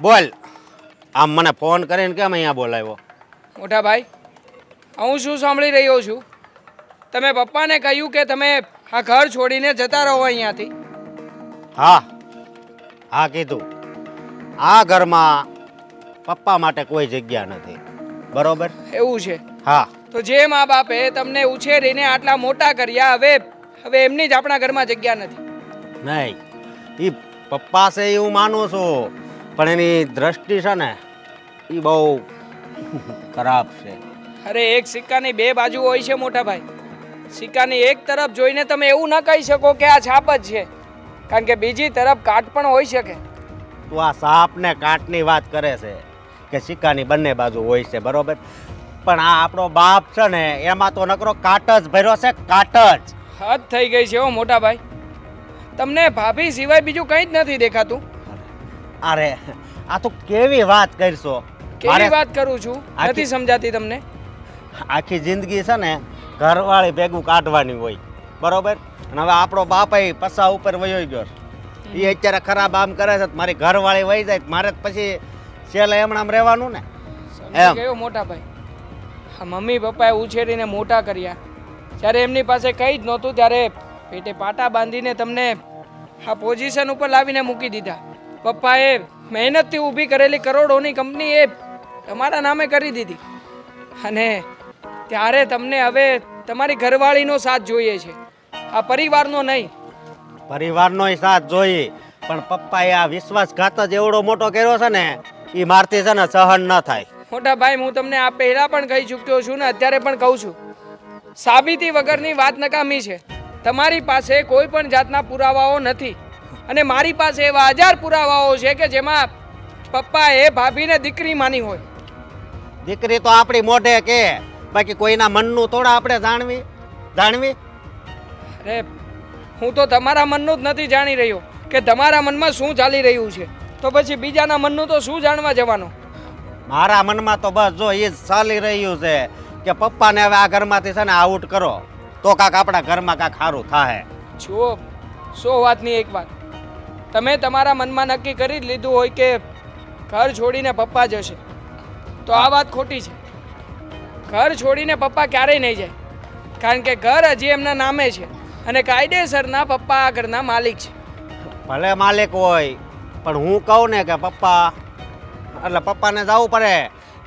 બોલ, આમ મને ફોન કરીને કેમ અહીંયા બોલાવ્યો? મોટા ભાઈ, હું શું સાંભળી રહ્યો છું? તમે પપ્પાને કહ્યું કે તમે આ ઘર છોડીને જતા રહો અહીંયાથી. હા કીધું. આ ઘરમાં પપ્પા માટે કોઈ જગ્યા નથી, બરોબર? એવું છે? હા. તો જે મા બાપે તમને ઉછેરીને આટલા મોટા કર્યા, હવે એમની જ આપણા ઘરમાં જગ્યા નથી. નહીં, એ પપ્પા છે એવું માનું છું, પણ એની દ્રષ્ટિ છે ને એ બહુ ખરાબ છે. અરે એક સિક્કાની બે બાજુ હોય છે મોટા ભાઈ. સિક્કાની એક તરફ જોઈને તમે એવું ન કહી શકો કે આ છાપ જ છે, કારણ કે બીજી તરફ કાટ પણ હોઈ શકે. તું આ સાપ ને કાટની વાત કરે છે કે સિક્કાની બંને બાજુ હોય છે, બરોબર, પણ આ આપણો બાપ છે ને એમાં તો નકરો કાટ જ ભર્યો છે, કાટ જ. હદ થઈ ગઈ છે હો મોટા ભાઈ. તમને ભાભી સિવાય બીજું કંઈ જ નથી દેખાતું. અરે આ તું કેવી વાત કરશો? કેવી વાત કરું છું, નથી સમજાતી તમને? આખી જિંદગી છે ને ઘરવાળી ભેગું કાઢવાની હોય, બરોબર, અને હવે આપણો બાપ પસા ઉપર વયો ગયો, એ અત્યારે ખરાબ આમ કરે છે, મારી ઘરવાળી વહી જાય, મારે પછી છેલ્લે એમણામ રહેવાનું ને. સમજી ગયો મોટા ભાઈ. આ મમ્મી પપ્પાએ ઉછેરીને મોટા કર્યા, જ્યારે એમની પાસે કંઈ જ નહોતું ત્યારે પેટે પાટા બાંધીને તમને આ પોઝિશન ઉપર લાવીને મૂકી દીધા. પપ્પાએ મહેનતથી ઊભી કરેલી કરોડોની કંપની એ તમારા નામે કરી દીધી, અને ત્યારે તમને હવે તમારી ઘરવાળીનો સાથ જોઈએ છે, આ પરિવારનો નહીં. પરિવારનો સાથ જોઈએ, પણ પપ્પાએ આ વિશ્વાસઘાત જ એવડો મોટો કર્યો છે ને, એ મારથી છે ને સહન ન થાય. મોટા ભાઈ, હું તમને આ પહેલા પણ કહી ચૂક્યો છું ને અત્યારે પણ કહું છું, સાબિતી વગરની વાત નકામી છે. તમારી પાસે કોઈ પણ જાતના પુરાવાઓ નથી, અને મારી પાસે એવા 1000 પુરાવાઓ છે કે જેમાં પપ્પાએ ભાભીને દીકરી માની હોય. દીકરી તો આપણી મોઢે કે, બાકી કોઈના મનનું થોડા આપણે જાણવી. અરે હું તો તમારા મનનું જ નથી જાણી રહ્યો કે તમારા મનમાં શું ચાલી રહ્યું છે, તો પછી બીજાના મનનું તો શું જાણવા જવાનો? મારા મનમાં તો બસ જો એ જ ચાલી રહ્યું છે કે પપ્પાને હવે આ ઘરમાંથી છે ને આઉટ કરો તો કાંક આપણા ઘરમાં કાંક સારું થાય. જુઓ, 100 વાતની એક વાત, તમે તમારા મનમાં નક્કી કરી જ લીધું હોય કે ઘર છોડીને પપ્પા જશે, તો આ વાત ખોટી છે. ઘર છોડીને પપ્પા ક્યારેય નહીં જાય, કારણ કે ઘર હજી એમના નામે છે, અને કાયદેસરના પપ્પા આ ઘરના માલિક છે. ભલે માલિક હોય, પણ હું કહું ને કે પપ્પા એટલે પપ્પાને જવું પડે,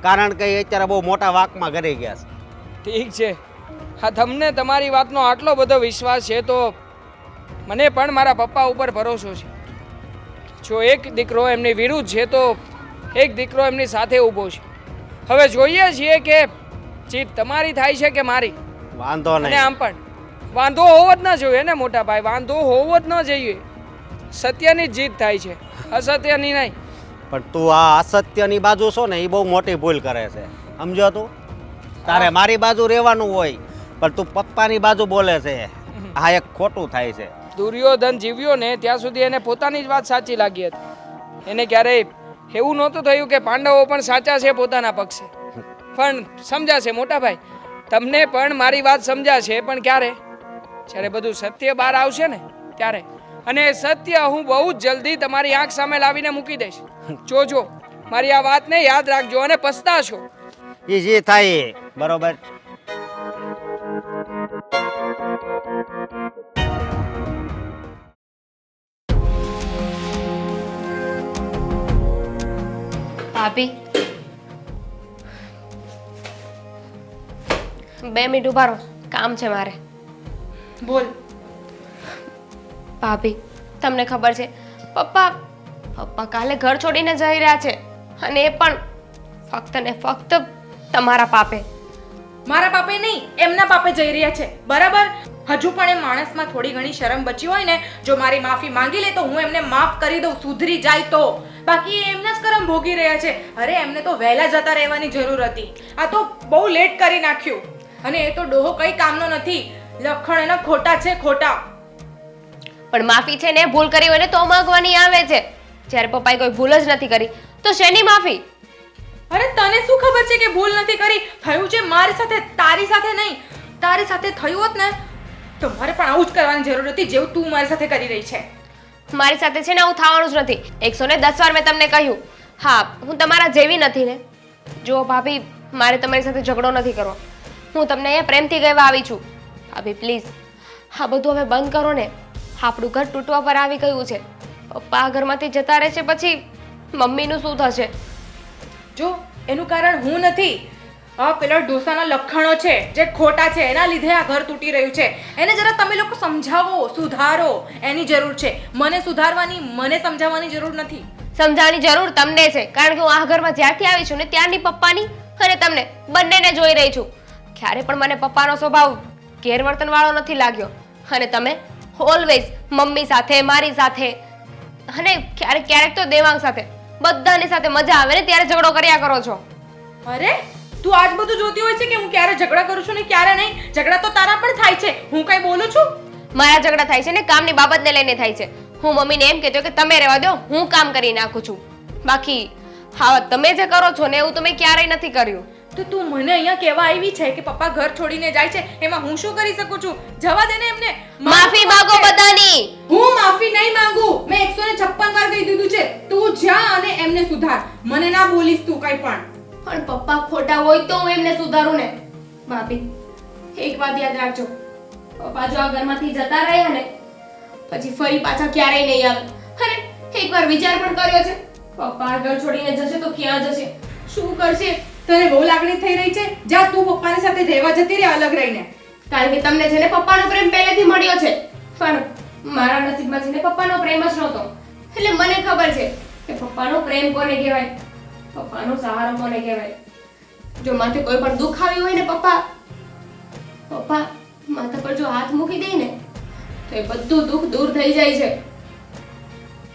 કારણ કે એ અત્યારે બહુ મોટા વાંકમાં કરી ગયા છે. ઠીક છે, હા, તમને તમારી વાતનો આટલો બધો વિશ્વાસ છે તો મને પણ મારા પપ્પા ઉપર ભરોસો છે. જો એક દીકરો એમની વિરુદ્ધ છે તો એક દીકરો એમની સાથે ઊભો છે. હવે જોઈએ છીએ કે જીત તમારી થાય છે કે મારી. વાંધો અને નહીં. આમ પણ વાંધો હોવો જ ન જોઈએ ને મોટા ભાઈ, વાંધો હોવો જ ન જોઈએ. સત્યની જ જીત થાય છે, અસત્યની નહીં. પણ તું આ અસત્યની બાજુ છો ને એ બહુ મોટી ભૂલ કરે છે, સમજો તું? તારે મારી બાજુ રહેવાનું હોય, પણ તું પપ્પાની બાજુ બોલે છે, આ એક ખોટું થાય છે. દુર્યોધન જીવ્યો ને ત્યાં સુધી એને પોતાની જ વાત સાચી લાગી હતી. એને ક્યારેય એવું નહોતું થયું કે પાંડવો પણ સાચા છે પોતાના પક્ષે. પણ સમજાશે મોટા ભાઈ, તમને પણ મારી વાત સમજાશે, પણ ક્યારે? જ્યારે બધું સત્ય બહાર આવશે ને ત્યારે. અને એ સત્ય હું બહુ જ જલ્દી તમારી આંખ સામે લાવીને મૂકી દઈશ. જોજો, મારી આ વાતને યાદ રાખજો અને પસ્તાશો. એ જે થાય એ, બરોબર. ભાભી, 2 મિનિટ ઉભા રહો, કામ છે મારે. બોલ. ભાભી, તમને ખબર છે પપ્પા કાલે ઘર છોડીને જઈ રહ્યા છે, અને એ પણ ફક્ત ને ફક્ત તમારા પાપે. મારા પાપે નહીં, એમના પાપે જઈ રહ્યા છે, બરાબર? હજુ પણ એ માણસમાં થોડી ઘણી શરમ બચી હોય ને, જો મારી માફી માંગી લે તો હું એમને માફ કરી દઉં, સુધરી જાય તો. બાકી એ એમના જ કરમ ભોગી રહ્યા છે. અરે એમને તો વહેલા જતા રહેવાની જરૂર હતી, આ તો બહુ લેટ કરી નાખ્યું. અને એ તો ડોહો કઈ કામનો નથી, લખણ એના ખોટા છે, ખોટા. પણ માફી છે ને ભૂલ કરી હોય ને તો માંગવાની આવે છે. જ્યારે પપ્પાએ કોઈ ભૂલ જ નથી કરી તો શેની માફી? અરે તને શું ખબર છે કે ભૂલ નથી કરી? થયું છે મારી સાથે, તારી સાથે નહીં. તારી સાથે થયું હોત ને તો મારે પણ આવું જ કરવાની જરૂર હતી જેવું તું મારી સાથે કરી રહી છે. મારી સાથે છે ને આવું થવાનું જ નથી. 110 વાર મેં તમને કહ્યું. હા, હું તમારા જેવી નથી ને. જો ભાભી, મારે તમારી સાથે ઝઘડો નથી કરવો. હું તમને અહીંયા પ્રેમથી કહેવા આવી છું. ભાભી પ્લીઝ, હા બધું હવે બંધ કરો ને. આપણું ઘર તૂટવા પર આવી ગયું છે. પપ્પા આ ઘરમાંથી જતા રહેશે પછી મમ્મીનું શું થશે? જો એનું કારણ હું નથી, આ પેલા ડોસાના લખાણો છે જે ખોટા છે એના લીધે આ ઘર તૂટી રહ્યું છે. એને જરા તમે લોકો સમજાવો, સુધારો. એની જરૂર છે. મને સુધારવાની, મને સમજાવવાની જરૂર નથી. સમજાવવાની જરૂર તમને છે, કારણ કે હું આ ઘરમાં જ્યારથી આવી છું ને ત્યારની પપ્પાની અને તમને બંનેને જોઈ રહી છું. ક્યારે પણ મને પપ્પાનો સ્વભાવ ગેરવર્તન વાળો નથી લાગ્યો. અને તમે ઓલવેઝ મમ્મી સાથે, મારી સાથે અને ક્યારેક ક્યારેક તો દેવાંગ સાથે, બધાની સાથે મજા આવે ને ત્યારે ઝઘડો કર્યા કરો છો. અરે તું આજ બધું જોતી હોય છે કે હું ક્યારે ઝઘડા કરું છું ને ક્યારે નહીં? ઝઘડા તો તારા પણ થાય છે. હું કઈ બોલું છું? મારા ઝઘડા થાય છે ને કામની બાબતને લઈને થાય છે. હું મમ્મીને એમ કહેતો કે તમે રહેવા દો, હું કામ કરી નાખું છું. બાકી હા, તમે જે કરો છો ને એવું તો મેં ક્યારેય નથી કર્યું. તો તું મને અહીંયા કહેવા આવી છે કે પપ્પા ઘર છોડીને જાય છે, એમાં હું શું કરી શકું છું? જવા દે ને એમને. માફી માંગો બધાની. હું માફી નહીં માંગુ. મેં 156 વાર કહી દીધું છે. તું જા અને એમને સુધાર. મને ના બોલીશ તું કઈ પણ. પણ પપ્પા ખોટા હોય તો હું એમને સુધારું ને. ભાભી, એક વાત યાદ રાખજો, પપ્પા જો આ ઘરમાંથી જતા રહ્યા ને પછી ફરી પાછા ક્યારેય નહીં આવે. અરે એકવાર વિચાર પણ કર્યો છે, પપ્પા આ ઘર છોડીને જશે તો ક્યાં જશે, શું કરશે? તને બહુ લાગણી થઈ રહી છે? જા તું પપ્પાની સાથે રહેવા જતી રહે અલગ રહીને. કારણ કે તમને છે ને પપ્પાનો પ્રેમ પહેલેથી મળ્યો છે, પણ મારા નસીબમાં છે ને પપ્પાનો પ્રેમ જ નહોતો. એટલે મને ખબર છે કે પપ્પાનો પ્રેમ કોને કહેવાય, પપ્પાનો સહારો કોને કહેવાય. જો માથે કોઈ પણ દુઃખ આવ્યું હોય ને પપ્પા માથા પર જો હાથ મૂકી દે ને તો એ બધું દુઃખ દૂર થઈ જાય છે.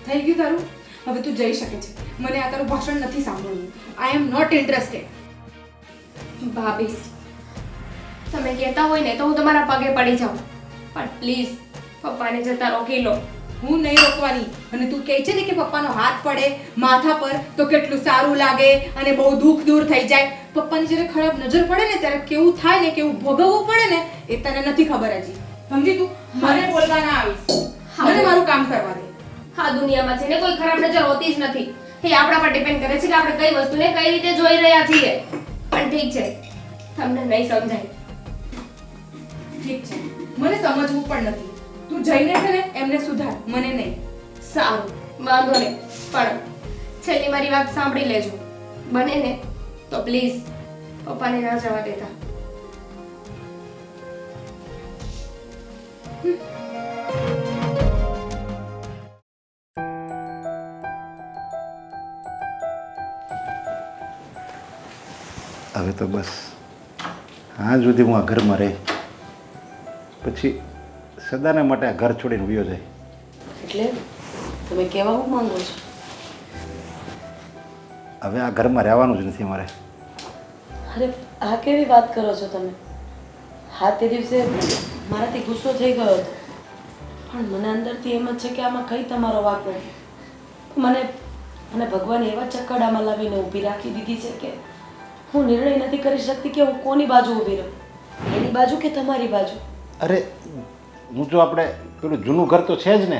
થઈ ગયું તારું? હવે તું જઈ શકે છે. મને આ તારું ભાષણ નથી સાંભળવું. આઈ એમ નોટ ઇન્ટરેસ્ટેડ. ભાભી, તમે કહેતા હોય ને તો હું તમારા પગે પડી જાઉં, પણ પ્લીઝ પપ્પાને જતા રોકી લો. હું નહીં રોકવાની. અને તું કહે છે ને કે પપ્પાનો હાથ પડે માથા પર તો કેટલું સારું લાગે અને બહુ દુઃખ દૂર થઈ જાય. પપ્પાની જ્યારે ખરાબ નજર પડે ને ત્યારે કેવું થાય ને, કેવું ભોગવવું પડે ને એ તને નથી ખબર હજી. સમજી તું? મને બોલવા ના આવીશ. મને મારું કામ કરવા દે. આ દુનિયામાં છે ને કોઈ ખરાબ નજર હોતી જ નથી. એ આપણા પર ડિપેન્ડ કરે છે કે આપણે કઈ વસ્તુને કઈ રીતે જોઈ રહ્યા છીએ. પણ ઠીક છે, તમને નહીં સમજાય. ઠીક છે, મને સમજવું પણ નથી. તું જઈને છે ને એમને સુધાર, મને નહીં. સારું, વાંધો નહીં, પણ છેલ્લી મારી વાત સાંભળી લેજો. બને ને તો પ્લીઝ પપ્પાને ના જવા દેતા. હવે તો બસ હા સુધી હું આ ઘરમાં રહી પછી સદાને માટે આ ઘર છોડીને વયો જાય. એટલે તમે કહેવા હું માંગો છો? હવે આ ઘરમાં રહેવાનું જ નથી મારે. અરે આ કેવી વાત કરો છો તમે? હા, તે દિવસે મારાથી ગુસ્સો થઈ ગયો હતો, પણ મને અંદરથી એમ જ છે કે આમાં કઈ તમારો વાંક નથી. મને ભગવાને એવા ચક્કડામાં લાવીને ઊભી રાખી દીધી છે કે હું નિર્ણય નથી કરી શકતી કે હું કોની બાજુ ઊભી રહું, એની બાજુ કે તમારી બાજુ. અરે હું જો આપણે પેલું જૂનું ઘર તો છે જ ને,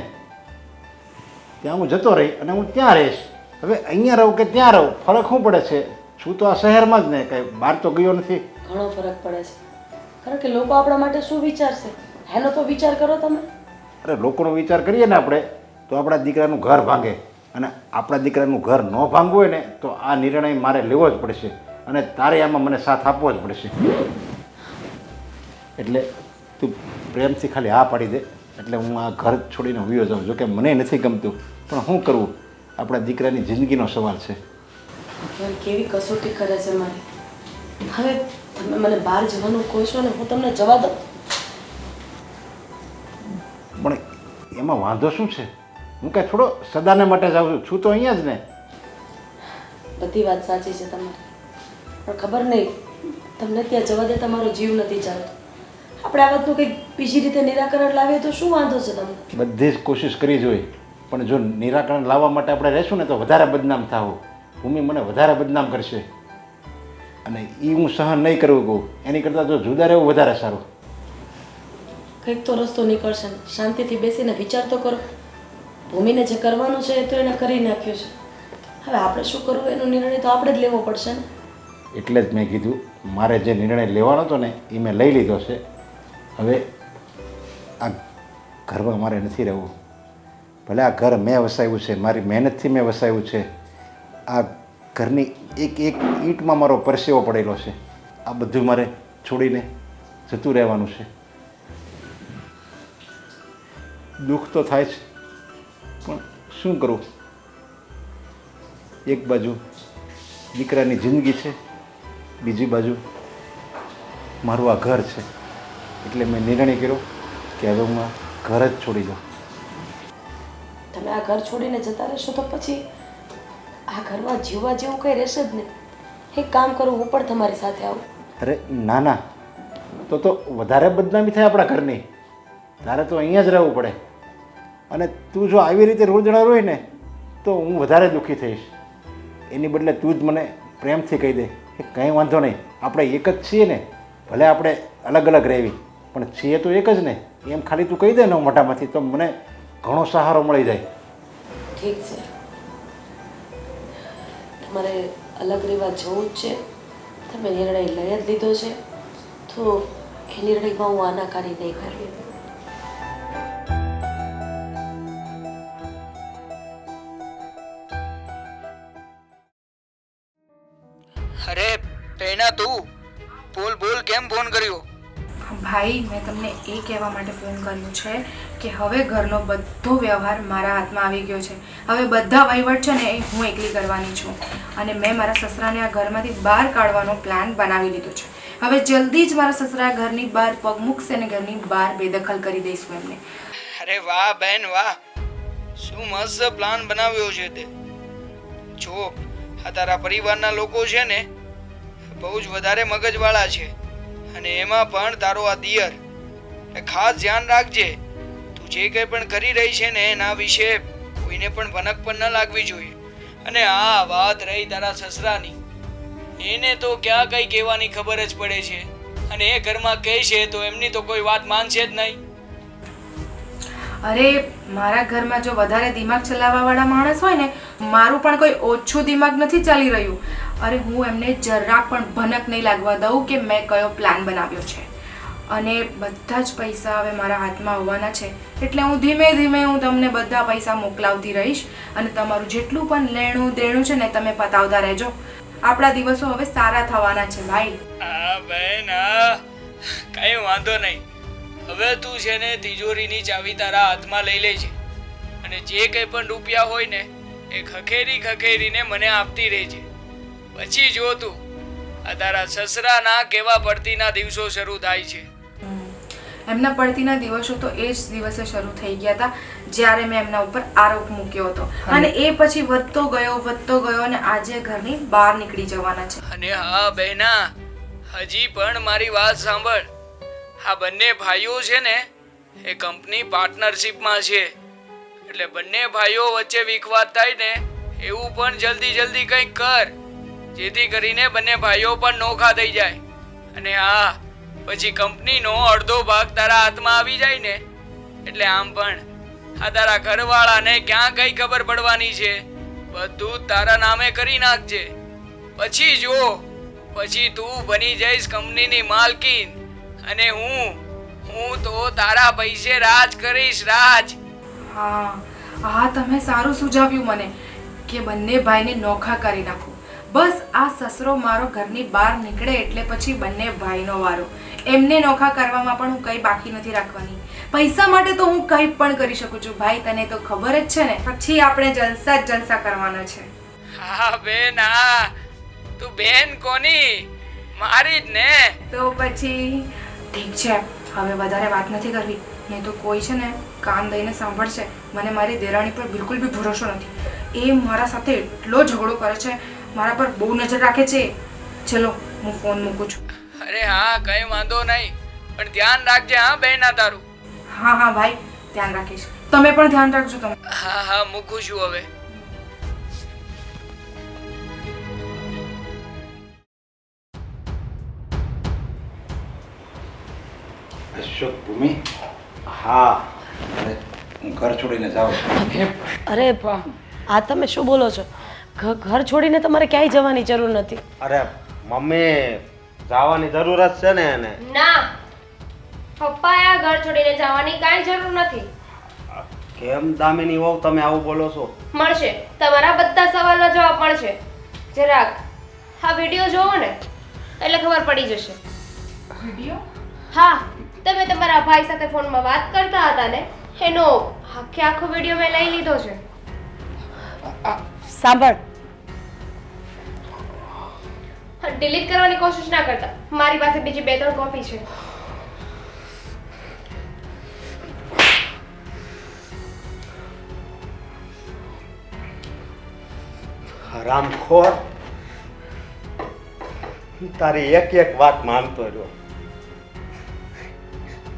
ત્યાં હું જતો રહી અને હું ત્યાં રહીશ. હવે અહીંયા રહું કે ત્યાં રહું ફરક શું પડે છે? છું તો આ શહેરમાં જ ને, કંઈ બહાર તો ગયો નથી. ઘણો ફરક પડે છે, કારણ કે લોકો આપણા માટે શું વિચારશે એનો તો વિચાર કરો તમે. અરે લોકોનો વિચાર કરીએ ને આપણે તો આપણા દીકરાનું ઘર ભાંગે, અને આપણા દીકરાનું ઘર ન ભાંગવું હોય ને તો આ નિર્ણય મારે લેવો જ પડશે, અને તારે આમાં મને સાથ આપવો જ પડશે. એટલે તું પ્રેમથી ખાલી હા પાડી દે એટલે હું આ ઘર છોડીને વયો જાઉં. જોકે મને નથી ગમતું, પણ શું કરવું, આપણા દીકરાની જિંદગીનો સવાલ છે. ભગવાન કેવી કસોટી કરે છે મારી. હવે તમે મને બહાર જવાનું કહો છો ને હું તમને જવા દઉં, પણ એમાં વાંધો શું છે? હું કાંઈ થોડો સદાને માટે જાઉં છું તો અહીંયા જ ને. બધી વાત સાચી છે તમારી, પણ ખબર નહીં તમને ત્યાં જવા દે તમારો જીવ નથી ચાલતો. આપણે આ વાતનું કંઈક બીજી રીતે નિરાકરણ લાવીએ તો શું વાંધો છે તમને? બધી જ કોશિશ કરી જોઈ, પણ જો નિરાકરણ લાવવા માટે આપણે રહેશું ને તો વધારે બદનામ થાવું. ભૂમિ મને વધારે બદનામ કરશે, અને એ હું સહન નહીં કરવું કહું. એની કરતાં જો જુદા રહેવું વધારે સારું. કંઈક તો રસ્તો નીકળશે ને. શાંતિથી બેસીને વિચાર તો કરો. ભૂમિને જે કરવાનું છે એ તો એને કરી નાખ્યું છે, હવે આપણે શું કરવું એનો નિર્ણય તો આપણે જ લેવો પડશે ને. એટલે જ મેં કીધું મારે જે નિર્ણય લેવાનો હતો ને એ મેં લઈ લીધો છે. હવે આ ઘરમાં મારે નથી રહેવું. ભલે આ ઘર મેં વસાવ્યું છે, મારી મહેનતથી મેં વસાવ્યું છે. આ ઘરની એક એક ઈંટમાં મારો પરસેવો પડેલો છે, આ બધું મારે છોડીને જતું રહેવાનું છે. દુઃખ તો થાય છે, પણ શું કરું? એક બાજુ દીકરાની જિંદગી છે, બીજી બાજુ મારું આ ઘર છે. એટલે મેં નિર્ણય કર્યો કે હવે હું આ ઘર જ છોડી દઉં. તમે આ ઘર છોડીને જતા રહેશો તો પછી આ ઘરમાં જીવવા જેવું કંઈ રહેશે જ નહીં. એક કામ કરું, હું પણ તમારી સાથે આવું. અરે ના ના, તો વધારે બદનામી થાય આપણા ઘરની. તારે તો અહીંયા જ રહેવું પડે. અને તું જો આવી રીતે રોજણા રોય ને તો હું વધારે દુઃખી થઈશ. એની બદલે તું જ મને પ્રેમથી કહી દે કે કંઈ વાંધો નહીં, આપણે એક જ છીએ ને, ભલે આપણે અલગ અલગ રહેવી પણ છીએ તો એક જ ને. એમ ખાલી તું કહી દે ને મોઢામાંથી તો મને ઘણો સહારો મળી જાય. ઠીક છે, તમારે અલગ રહેવા જવું જ છે, તમે નિર્ણય લઈ જ લીધો છે, તો એ નિર્ણયમાં હું આનાકારી નહીં કરવી. અરે પ્રેરણા, તું બોલ બોલ, કેમ ફોન કર્યો? ભાઈ, મેં તમને એ કહેવા માટે ફોન કર્યો છે કે હવે ઘરનો બધો વ્યવહાર મારા હાથમાં આવી ગયો છે. હવે બધા વહીવટ છે ને એ હું એકલી કરવાની છું. અને મેં મારા સસરાને આ ઘરમાંથી બહાર કાઢવાનો પ્લાન બનાવી લીધો છે. હવે જલ્દી જ મારા સસરા ઘરની બહાર પગ મૂકશે અને ઘરની બહાર બેદખલ કરી દઈશું એમને. અરે વાહ બેન વાહ, શું મસ્ત પ્લાન બનાવ્યો છે તે. જો આ તારા પરિવારના લોકો છે ને બહુ જ વધારે મગજવાળા છે, અને એમાં પણ તારો આ દિયર. ખાસ ધ્યાન રાખજે, તું જે કંઈ પણ કરી રહી છે ને એના વિશે કોઈને પણ ભનક પણ ન લાગવી જોઈએ. અને આ વાત રહી તારા સસરાની, એને તો ક્યાં કઈ કહેવાની ખબર જ પડે છે, અને એ ઘરમાં કહે છે તો એમની તો કોઈ વાત માનશે જ નહીં. અરે મારા ઘરમાં જો વધારે દિમાગ ચલાવવાવાળા માણસ હોય ને, મારું પણ કોઈ ઓછું દિમાગ નથી ચાલી રહ્યું. અરે હું એમને જરાક પણ ભનક નહીં લાગવા દઉં કે મેં કયો પ્લાન બનાવ્યો છે. અને બધા જ પૈસા હવે મારા હાથમાં આવવાના છે, એટલે હું ધીમે ધીમે હું તમને બધા પૈસા મોકલાવતી રહીશ. અને તમારું જેટલું પણ લેણું દેણું છે ને તમે પતાવતા રહેજો. આપણા દિવસો હવે સારા થવાના છે ભાઈ. હા બેન હા, કઈ વાંધો નહીં. હવે તું છે ને તિજોરીની ચાવી તારા હાથમાં લઈ લેજે, અને જે કંઈ પણ રૂપિયા હોય ને એ ખખેરીને મને આપતી રહેજે. પછી જો તું આ તારા સસરાના કેવા પડતીના દિવસો શરૂ થાય છે. એમના પડતીના દિવસો તો એ જ દિવસે શરૂ થઈ ગયા હતા જ્યારે મેં એમના ઉપર આરોપ મૂક્યો હતો. અને એ પછી વધતો ગયો અને આજે ઘરની બહાર નીકળી જવાના છે. અને હા બહેના, હજી પણ મારી વાત સાંભળ. આ બંને ભાઈઓ છે ને એ કંપની પાર્ટનરશિપમાં છે, એટલે બંને ભાઈઓ વચ્ચે વિખવાદ થાય ને એવું પણ જલ્દી કંઈક કર, જેથી કરીને બંને ભાઈઓ પણ નોખા થઈ જાય. અને હા, પછી કંપનીનો અડધો ભાગ તારા હાથમાં આવી જાય ને એટલે આમ પણ આ તારા ઘરવાળાને ક્યાં કઈ ખબર પડવાની છે, બધું તારા નામે કરી નાખજે. પછી જો પછી તું બની જઈશ કંપનીની માલકીન, અને હું તો તારા પૈસે રાજ કરીશ, રાજ. હા તમે સારું સુઝાવ્યું મને કે બંને ભાઈને નોખા કરી નાખું. બસ આ સસરો મારો ઘરની બહાર નીકળે એટલે પછી બંને ભાઈનો વારો. એમને નોખા કરવામાં પણ હું કંઈ બાકી નથી રાખવાની. પૈસા માટે તો હું કંઈ પણ કરી શકું છું ભાઈ, તને તો ખબર જ છે ને. પછી આપણે જલસા કરવાના છે. હા બેન હા, તું બેન કોની? મારી જ ને. તો પછી ઠીક છે, હવે વધારે વાત નથી કરવી, નહીં તો કોઈ છે ને કાન દઈને સાંભળશે. મને મારી દેરાણી પર બિલકુલ બી ભરોસો નથી. એ મારા સાથે એટલો ઝઘડો કરે છે, મારા પર બહુ નજર રાખે છે. ચલો હું ફોન મૂકું છું. અરે હા, કઈ વાંધો નહીં, પણ ધ્યાન રાખજે હા બહેના તારું. હા ભાઈ, ધ્યાન રાખીશ. તમે પણ ધ્યાન રાખજો. તમે હા મૂકું છું હવે. અશોક, ભૂમિ, હા અરે હું ઘર છોડીને જાઉં છું. અરે આ તમે શું બોલો છો? ઘર છોડીને તમારે ક્યાંય જવાની જરૂર નથી. અરે મમ્મી, જવાની જરૂર જ છે ને એને. ના, પપ્પાએ આ ઘર છોડીને જવાની કાંઈ જરૂર નથી. કેમ દામિની વહુ તમે આવું બોલો છો? મળશે તમારા બધા સવાલનો જવાબ મળશે. જરાક આ વિડીયો જોવો ને. એટલે ખબર પડી જશે. વિડીયો? હા, તમે તમારા ભાઈ સાથે ફોનમાં વાત કરતા હતા ને, એનો આખો વિડીયો મેં લઈ લીધો છે. સાંભળ, ડિલીટ કરવાની કોશિશ ના કરતા, મારી પાસે બીજી 2-3 કોપી છે. હરામખોર, તારી એક વાત માનતો રહ્યો,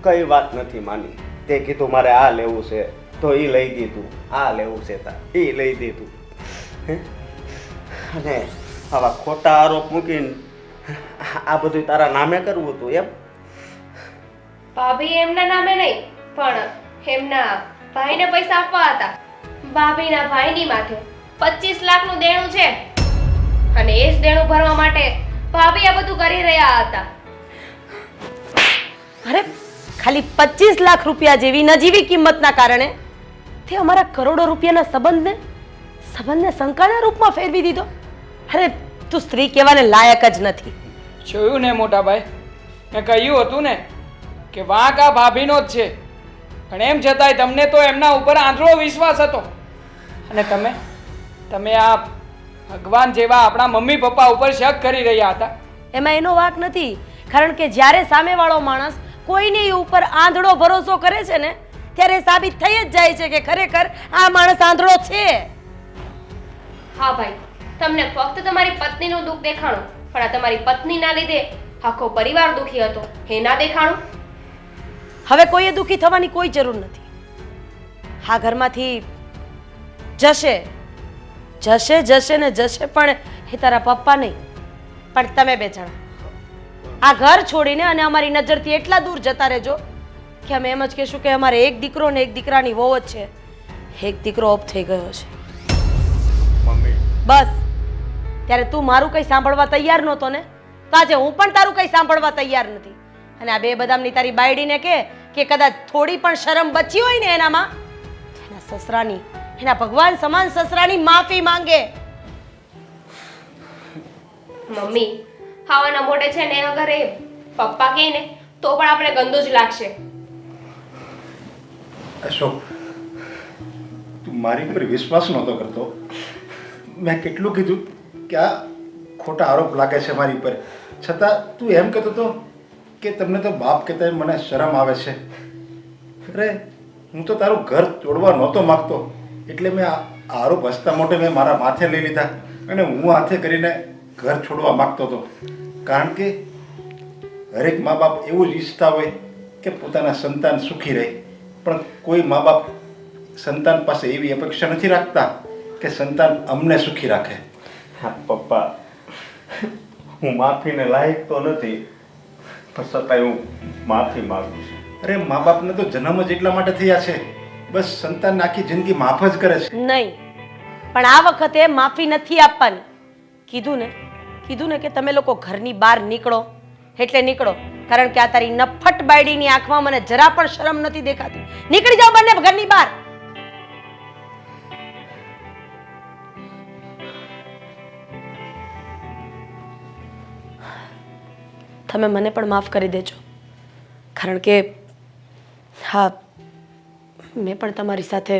કઈ વાત નથી માની. તે કીધું મારે આ લેવું છે તો એ લઈ દીધું, આ લેવું છે એ લઈ દીધું. અને આવા ખોટા આરોપ મૂકીને આ બધું તારા નામે કરવું હતું એમ? ભાભી એમના નામે નહીં, પણ એમના ભાઈને પૈસા આપવા હતા. ભાભીના ભાઈની માથે 25 લાખનું દેણું છે અને એ જ દેણું ભરવા માટે ભાભી આ બધું કરી રહ્યા હતા. અરે ખાલી 25 લાખ રૂપિયા જેવી નજીવી કિંમતના કારણે તે અમારા કરોડો રૂપિયાના સંબંધને શંકાના રૂપમાં ફેરવી દીધો. અરે તું સ્ત્રી કહેવાને લાયક જ નથી. જોયું ને મોટા ભાઈ, મેં કહ્યું હતું ને કે વાંક આ ભાભીનો જ છે, પણ એમ છતાંય તમને તો એમના ઉપર આંધળો વિશ્વાસ હતો. અને તમે આ ભગવાન જેવા આપણા મમ્મી પપ્પા ઉપર શક કરી રહ્યા હતા. એમાં એનો વાંક નથી, કારણ કે જ્યારે સામેવાળો માણસ કોઈની ઉપર આંધળો ભરોસો કરે છે ને, ત્યારે સાબિત થઈ જ જાય છે કે ખરેખર આ માણસ આંધળો છે. હા ભાઈ, તમને ફક્ત તમારી પત્નીનું દુઃખ દેખાણું, પણ આ તમારી પત્નીના લીધે આખો પરિવાર દુઃખી હતો એ ના દેખાણું. હવે કોઈએ દુઃખી થવાની કોઈ જરૂર નથી. આ ઘરમાંથી જશે ને જશે, પણ એ તારા પપ્પા નહીં, પણ તમે 2 જણા આ ઘર છોડીને અને અમારી નજરથી એટલા દૂર જતા રહેજો કે અમે એમ જ કહેશું કે અમારે એક દીકરો ને એક દીકરાની વહુ જ છે. એક દીકરો ઓફ થઈ ગયો છે. મમ્મી, બસ. ત્યારે તું મારું કંઈ સાંભળવા તૈયાર નહોતો ને, તો આજે હું પણ તારું કંઈ સાંભળવા તૈયાર નથી. અને આ 2 બદામની તારી બાયડીને કે કદાચ થોડી પણ શરમ બચી હોય ને એનામાં, એના સસરાની, એના ભગવાન સમાન સસરાની માફી માંગે. મમ્મી, ખાવાના મોઢે છે ને અગર એ પપ્પા કહે ને તો પણ આપણે ગંદુ જ લાગશે. અશોક, તું મારી પર વિશ્વાસ નહોતો કરતો. મેં કેટલું કીધું કે આ ખોટા આરોપ લાગે છે મારી પર, છતાં તું એમ કહેતો હતો કે તમને તો બાપ કહેતા મને શરમ આવે છે. અરે હું તો તારું ઘર તોડવા નહોતો માગતો, એટલે મેં આ આરોપ હસતા મોટે મેં મારા માથે લઈ લીધા અને હું હાથે કરીને ઘર છોડવા માગતો હતો. કારણ કે હરેક મા બાપ એવું જ ઈચ્છતા હોય કે પોતાના સંતાન સુખી રહે, પણ કોઈ મા બાપ સંતાન પાસે એવી અપેક્ષા નથી રાખતા કે સંતાન અમને સુખી રાખે. હા પપ્પા, હું માફીને લાયક તો નથી, પણ છતાંય હું માફી માંગુ છું. અરે મા બાપને તો જન્મ જ એટલા માટે થયા છે, બસ સંતાનને આખી જિંદગી માફ જ કરે છે. નહીં, પણ આ વખતે માફી નથી આપવાની. કીધું ને કે તમે લોકો ઘરની બહાર નીકળો એટલે નીકળો, કારણ કે આ તારી નફટ બાયડીની આંખમાં મને જરા પણ શરમ નથી દેખાતી. નીકળી જાઓ બંને ઘરની બહાર. તમે મને પણ માફ કરી દેજો, કારણ કે હા, મેં પણ તમારી સાથે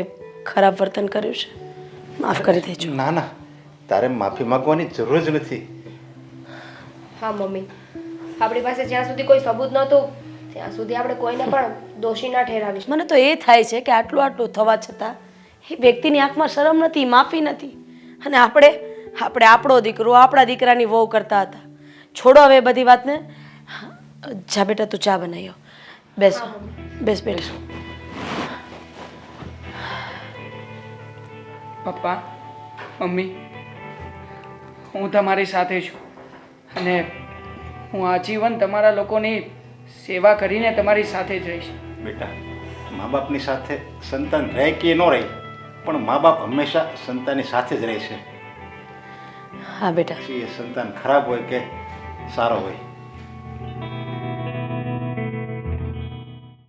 ખરાબ વર્તન કર્યું છે. માફ કરી દેજો. ના ના, તારે માફી માંગવાની જરૂર જ નથી. હા મમ્મી, આપણી પાસે જ્યાં સુધી કોઈ સબૂત નહોતું ત્યાં સુધી આપણે કોઈને પણ દોષી ના ઠેરાવી. મને તો એ થાય છે કે આટલું થવા છતાં એ વ્યક્તિની આંખમાં શરમ નથી, માફી નથી, અને આપણે આપણો દીકરો આપણા દીકરાની વહુ કરતા હતા. છોડો હવે બધી વાતને. જા બેટા, તું ચા બનાવ્યો. બેસો, બેસ બેટા. પપ્પા, મમ્મી, હું તમારી સાથે છું અને હું આજીવન તમારા લોકોની સેવા કરીને તમારી સાથે જ રહીશ. બેટા, મા બાપની સાથે સંતાન રહે કે ન રહે, પણ મા બાપ હંમેશા સંતાનની સાથે જ રહે છે. હા બેટા. પછી એ સંતાન ખરાબ હોય કે સારો હોય.